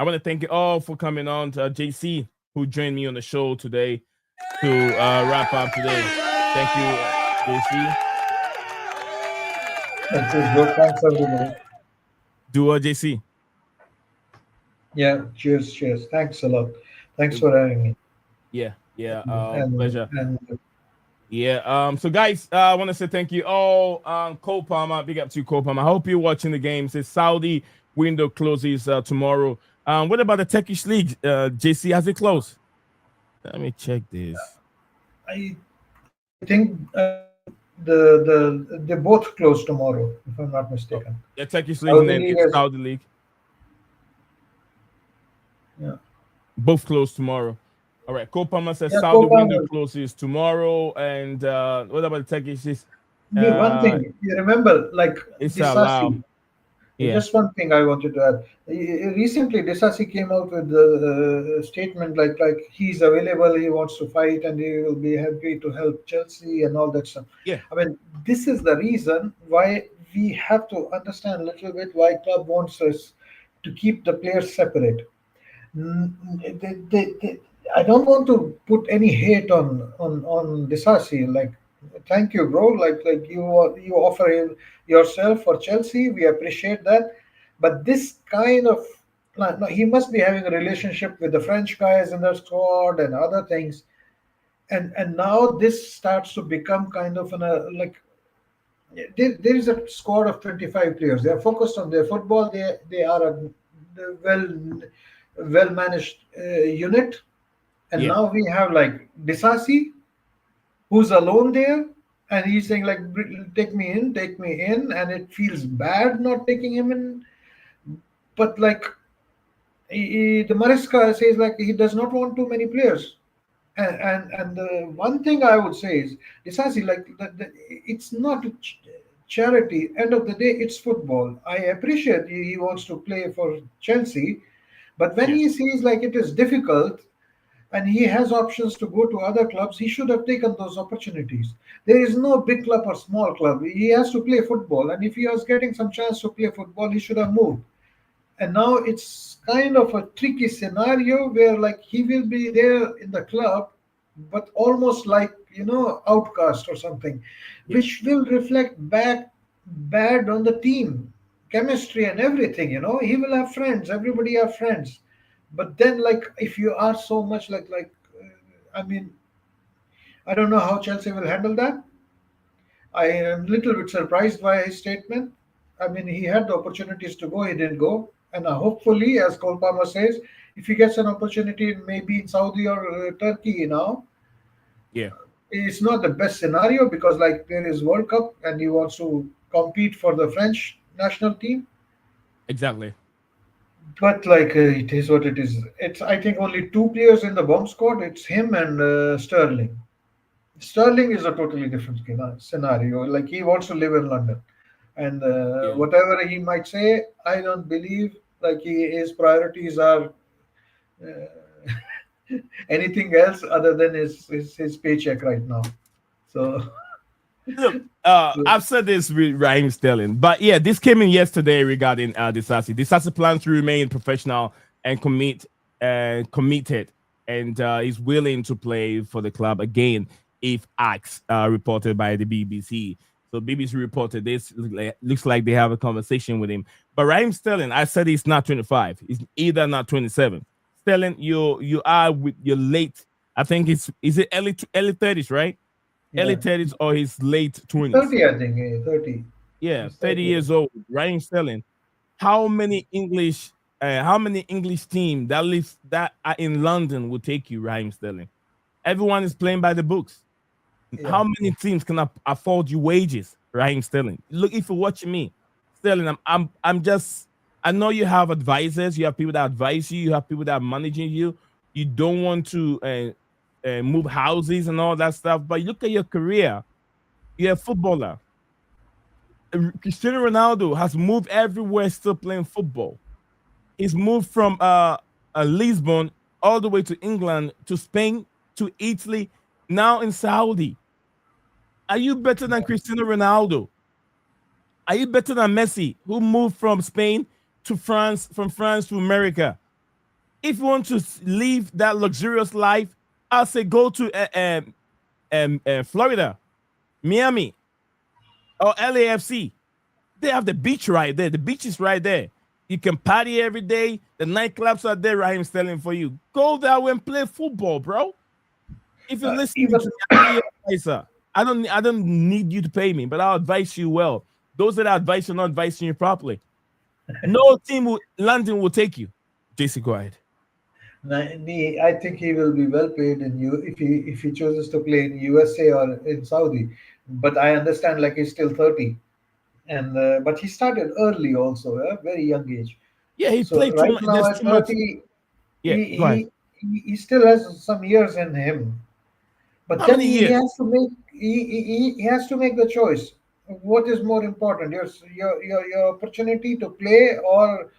Speaker 2: I want to thank you all for coming on. To JC, who joined me on the show today to wrap up today. Thank you, JC.
Speaker 3: Thanks, everybody.
Speaker 2: Do JC.
Speaker 3: Yeah, cheers. Thanks a lot. Thanks for having me.
Speaker 2: Yeah.
Speaker 3: And,
Speaker 2: Pleasure.
Speaker 3: And
Speaker 2: Yeah. So guys, I want to say thank you all. Cole Palmer, big up to you, Cole Palmer. I hope you're watching the games. The Saudi window closes tomorrow. What about the Turkish league? JC, has it closed? Let me check this.
Speaker 3: I think they both close tomorrow, if I'm not mistaken.
Speaker 2: The Turkish league and then Saudi league.
Speaker 3: Yeah.
Speaker 2: Both close tomorrow. All right. Kopama says Saudi window closes tomorrow. And what about the Turkish?
Speaker 3: One thing, you remember, like Disasi. Yeah. Just one thing I wanted to add. Recently, Disasi came out with a statement like he's available, he wants to fight, and he will be happy to help Chelsea and all that stuff.
Speaker 2: Yeah.
Speaker 3: I mean, this is the reason why we have to understand a little bit why club wants us to keep the players separate. I don't want to put any hate on Disasi. Like, thank you, bro. Like you offer yourself for Chelsea. We appreciate that. But this kind of he must be having a relationship with the French guys in the squad and other things. And now this starts to become kind of there is a squad of 25 players. They are focused on their football. They are a well managed unit. And now we have like Disasi, who's alone there, and he's saying like, take me in, and it feels bad not taking him in. But like the Maresca says like he does not want too many players. And the one thing I would say is Disasi, like it's not a charity. End of the day, it's football. I appreciate he wants to play for Chelsea, but when he sees like it is difficult, and he has options to go to other clubs, he should have taken those opportunities. There is no big club or small club. He has to play football. And if he was getting some chance to play football, he should have moved. And now it's kind of a tricky scenario where like he will be there in the club, but almost like, outcast or something, which will reflect back bad on the team, chemistry and everything, He will have friends. Everybody have friends. But then, like, if you are so much I mean, I don't know how Chelsea will handle that. I am a little bit surprised by his statement. I mean, he had the opportunities to go, he didn't go. And hopefully, as Cole Palmer says, if he gets an opportunity maybe in Saudi or Turkey now,
Speaker 2: Yeah,
Speaker 3: it's not the best scenario because like there is World Cup and he wants to compete for the French national team.
Speaker 2: exactly.
Speaker 3: But like it is what it is. It's I think only two players in the bomb squad. It's him and Sterling. Sterling is a totally different scenario. Like he wants to live in London, and
Speaker 2: Yeah.
Speaker 3: whatever he might say, I don't believe like his priorities are anything else other than his paycheck right now. So,
Speaker 2: Look,
Speaker 3: so
Speaker 2: I've said this with Raheem Sterling, but yeah, this came in yesterday regarding Disasi. Disasi plans to remain professional and committed, and is willing to play for the club again if asked. Reported by the BBC. So BBC reported this. Looks like they have a conversation with him. But Raheem Sterling, I said he's not 25. He's either not 27. Sterling, you are with your late. I think is it early 30s, right? Early
Speaker 3: yeah,
Speaker 2: 30s or his late 20s.
Speaker 3: 30, I think 30.
Speaker 2: Yeah,
Speaker 3: He's
Speaker 2: 30
Speaker 3: 30.
Speaker 2: years old. Ryan Sterling. How many English team that lives that are in London will take you, Ryan Sterling? Everyone is playing by the books.
Speaker 3: Yeah.
Speaker 2: How many teams can afford you wages, Raheem Sterling? Look, if you're watching me, Sterling, I'm just. I know you have advisors. You have people that advise you. You have people that are managing you. You don't want to move houses and all that stuff. But look at your career. You're a footballer. Cristiano Ronaldo has moved everywhere, still playing football. He's moved from Lisbon all the way to England to Spain to Italy, now in Saudi. Are you better than Cristiano Ronaldo? Are you better than Messi, who moved from Spain to France, from France to America? If you want to live that luxurious life, I'll say go to Florida, Miami, or LAFC. They have the beach right there. The beach is right there. You can party every day. The nightclubs are there. Raheem Sterling for you. Go that way and play football, bro. If you're listening
Speaker 3: Even
Speaker 2: to me, I'm your advisor. I don't need you to pay me, but I'll advise you well. Those that advise you are not advising you properly. No team London will take you. JC, go ahead.
Speaker 3: I think he will be well paid in you if he chooses to play in USA or in Saudi. But I understand like he's still 30, and but he started early also, very young age.
Speaker 2: Yeah, he
Speaker 3: So
Speaker 2: played too
Speaker 3: right
Speaker 2: much.
Speaker 3: now
Speaker 2: There's
Speaker 3: at
Speaker 2: too much.
Speaker 3: 30,
Speaker 2: Yeah,
Speaker 3: he
Speaker 2: go ahead.
Speaker 3: he still has some years in him. But
Speaker 2: How
Speaker 3: then
Speaker 2: many years?
Speaker 3: he has to make the choice. What is more important, your opportunity to play or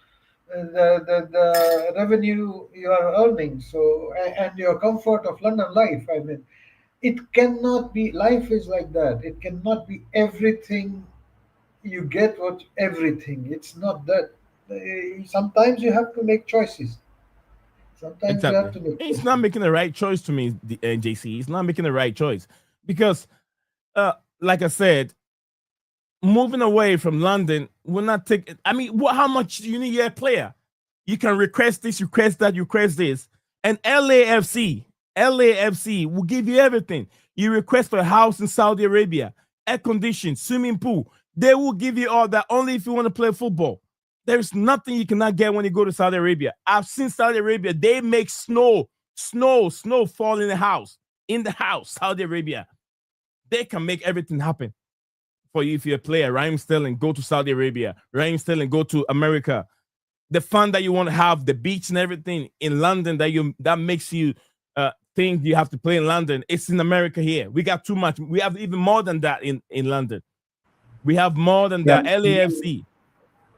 Speaker 3: the revenue you are earning? So and your comfort of London life. I mean, it cannot be. Life is like that. It cannot be everything. You get what everything. It's not that. Sometimes you have to make choices. Sometimes you have
Speaker 2: Exactly.
Speaker 3: to make
Speaker 2: He's not
Speaker 3: choices.
Speaker 2: making the right choice to me, JC. He's not making the right choice because, like I said, moving away from London will not take. I mean, how much do you need a player? You can request this, request that, request this, and LAFC will give you everything. You request for a house in Saudi Arabia, air conditioned, swimming pool. They will give you all that only if you want to play football. There's nothing you cannot get when you go to Saudi Arabia. I've seen Saudi Arabia. They make snow fall in the house, Saudi Arabia. They can make everything happen for you if you're a player. Raheem Sterling, go to Saudi Arabia. Raheem Sterling, go to America. The fun that you want to have, the beach and everything in London that makes you think you have to play in London. It's in America here. We got too much. We have even more than that in London. We have more than
Speaker 3: Yeah.
Speaker 2: that. LAFC.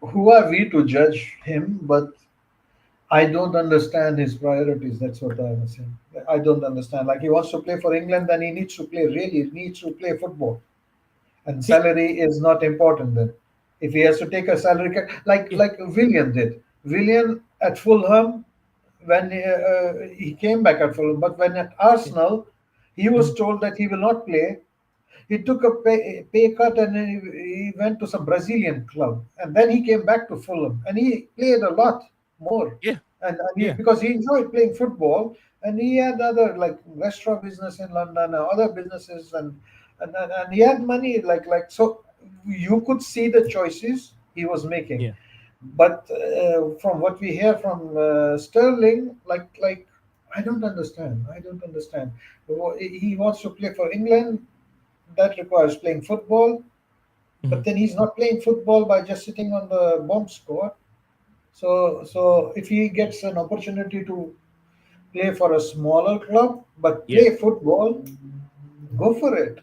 Speaker 3: Who are we to judge him? But I don't understand his priorities. That's what I was saying. I don't understand. Like he wants to play for England, then he needs to play. Really, he needs to play football, and
Speaker 2: He,
Speaker 3: salary is not important then. If he has to take a salary cut,
Speaker 2: yeah,
Speaker 3: like Willian did. Willian at Fulham, when he came back at Fulham, but when at
Speaker 2: yeah.
Speaker 3: Arsenal, he was
Speaker 2: Mhm.
Speaker 3: told that he will not play. He took a pay cut and he went to some Brazilian club, and then he came back to Fulham and he played a lot more,
Speaker 2: Yeah,
Speaker 3: and
Speaker 2: yeah.
Speaker 3: because he enjoyed playing football, and he had other like restaurant business in London, other businesses, and and he had money so you could see the choices he was making.
Speaker 2: Yeah.
Speaker 3: But from what we hear from Sterling, I don't understand. I don't understand. He wants to play for England. That requires playing football, but
Speaker 2: Mhm.
Speaker 3: then he's not playing football by just sitting on the bomb squad. So if he gets an opportunity to play for a smaller club but
Speaker 2: Yeah.
Speaker 3: play football, go for it.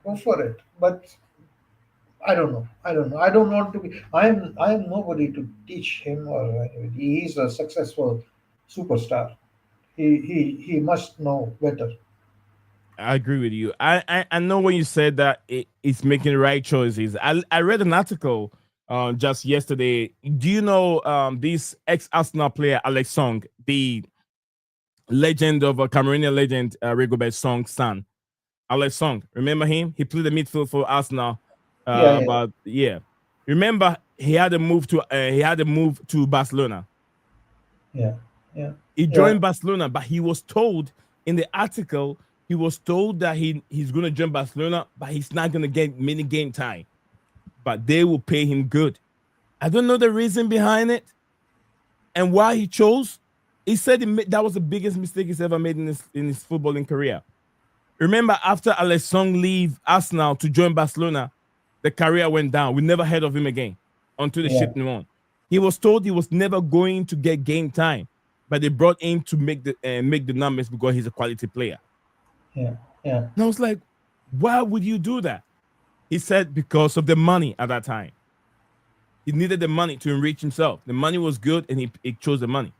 Speaker 3: Go for it. But I don't know. I don't know. I don't want to be. I am nobody to teach him or anybody. He's a successful superstar. He must know better.
Speaker 2: I agree with you. I know when you said that it's making the right choices. I read an article just yesterday. Do you know this ex Arsenal player Alex Song, the legend of a Cameroonian legend, Rigobert Song's son? Alex Song, remember him? He played the midfield for Arsenal.
Speaker 3: Yeah, yeah,
Speaker 2: But yeah, remember he had to move to Barcelona.
Speaker 3: yeah, yeah,
Speaker 2: He
Speaker 3: yeah,
Speaker 2: joined Barcelona, but he was told in the article he was told that he's going to join Barcelona, but he's not going to get many game time. But they will pay him good. I don't know the reason behind it and why he chose. He said that was the biggest mistake he's ever made in his footballing career. Remember, after Alex Song leave Arsenal to join Barcelona, the career went down. We never heard of him again until they
Speaker 3: yeah,
Speaker 2: shipped him on. He was told he was never going to get game time, but they brought him to make the numbers because he's a quality player.
Speaker 3: yeah, yeah,
Speaker 2: And I was like, why would you do that? He said because of the money at that time. He needed the money to enrich himself. The money was good, and he chose the money.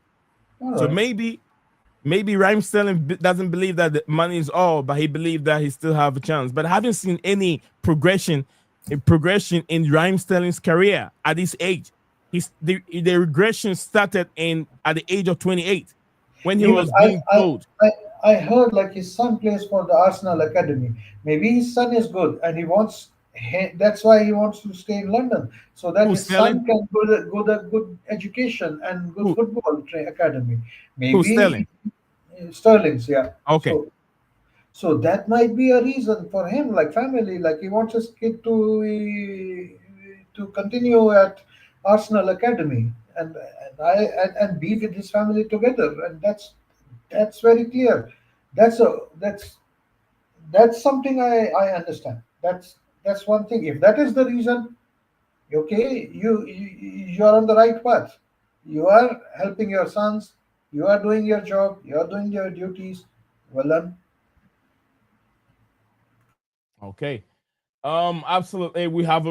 Speaker 3: all
Speaker 2: So
Speaker 3: right.
Speaker 2: maybe Rhyme Sterling doesn't believe that the money is all, but he believed that he still have a chance. But I haven't seen any progression in Rhyme Sterling's career at this age. The regression started at the age of 28 when he
Speaker 3: Even
Speaker 2: was being told,
Speaker 3: I heard like his son plays for the Arsenal academy. Maybe his son is good, and that's why he wants to stay in London, so that
Speaker 2: who's
Speaker 3: his son
Speaker 2: Sterling?
Speaker 3: can go the good education and good
Speaker 2: Who
Speaker 3: football academy.
Speaker 2: who's
Speaker 3: Maybe
Speaker 2: Sterling?
Speaker 3: Sterling's, yeah.
Speaker 2: Okay.
Speaker 3: So that might be a reason for him, like family, like he wants his kid to continue at Arsenal Academy and be with his family together, and that's very clear. That's something I understand. That's one thing. If that is the reason, okay, you are on the right path. You are helping your sons. You are doing your job. You are doing your duties. Well done.
Speaker 2: Okay. Absolutely. We have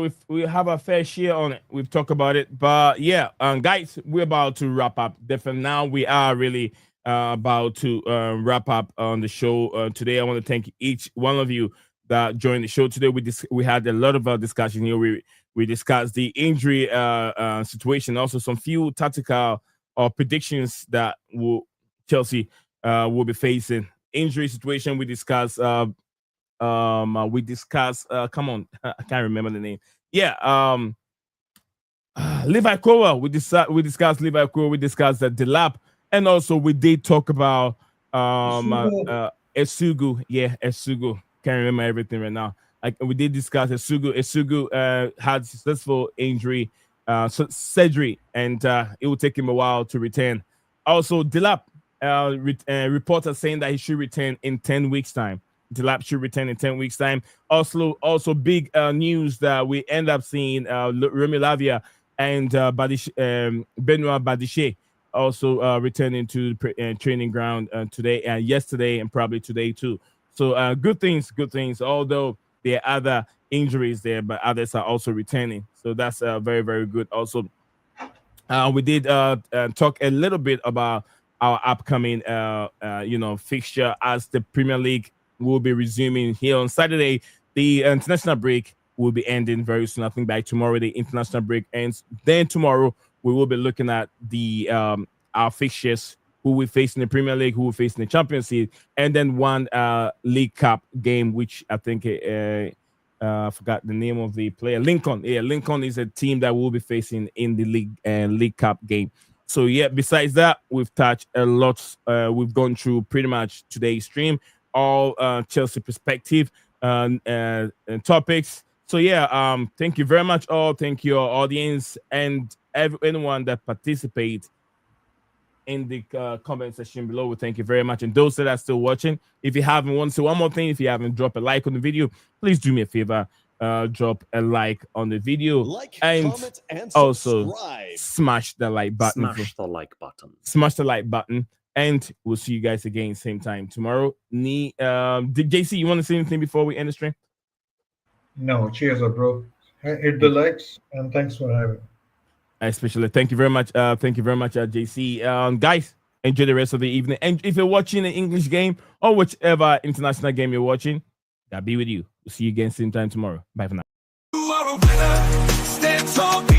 Speaker 2: a fair share on it. We've talked about it, but yeah, guys, we're about to wrap up. Definitely, now we are really about to wrap up on the show today. I want to thank each one of you that joined the show today. We had a lot of discussion here. We discussed the injury situation, also some few tactical predictions that Chelsea will be facing. Injury situation. We discussed come on, I can't remember the name. Yeah, Levi Kowa. We discussed Levi Kowa. We discussed the Delap, and also we did talk about Essugo. Yeah, Essugo. Can't remember everything right now. Like we did discuss Essugo. Essugo had successful injury surgery, and it will take him a while to return. Also, Delap reports are saying that he should return in 10 weeks time. Delap should return in 10 weeks time. Also big news that we end up seeing Remy Lavia and Benoit Badiche also returning to the training ground today and yesterday and probably today too. So good things. Although there are other injuries there, but others are also returning. So that's very, very good. Also, we did talk a little bit about our upcoming fixture as the Premier League will be resuming here on Saturday. The international break will be ending very soon. I think by tomorrow the international break ends. Then tomorrow we will be looking at the our fixtures, who we face in the Premier League, who we face in the Champions League, and then one League Cup game, which I think I forgot the name of the player. Lincoln. Yeah, Lincoln is a team that we'll be facing in the League Cup game. So yeah, besides that, we've touched a lot. We've gone through pretty much today's stream, all Chelsea perspective. topics. So yeah, thank you very much all. Thank you, our audience, and anyone that participate in the comment section below. We thank you very much. And those that are still watching, if you haven't want to say one more thing, if you haven't dropped a like on the video, please do me a favor. Drop a like on the video,
Speaker 4: Comment, and
Speaker 2: also
Speaker 4: subscribe.
Speaker 2: smash the like button.
Speaker 6: Smash the like button.
Speaker 2: Smash the like button, and we'll see you guys again same time tomorrow. Did JC, you want to say anything before we end the stream?
Speaker 3: No, cheers, bro. Hit the likes, and thanks for having me.
Speaker 2: Especially, thank you very much. Thank you very much, JC. Guys, enjoy the rest of the evening. And if you're watching an English game or whichever international game you're watching, God be with you. We'll see you again same time tomorrow. Bye for now.
Speaker 1: You are a winner. Stand tall.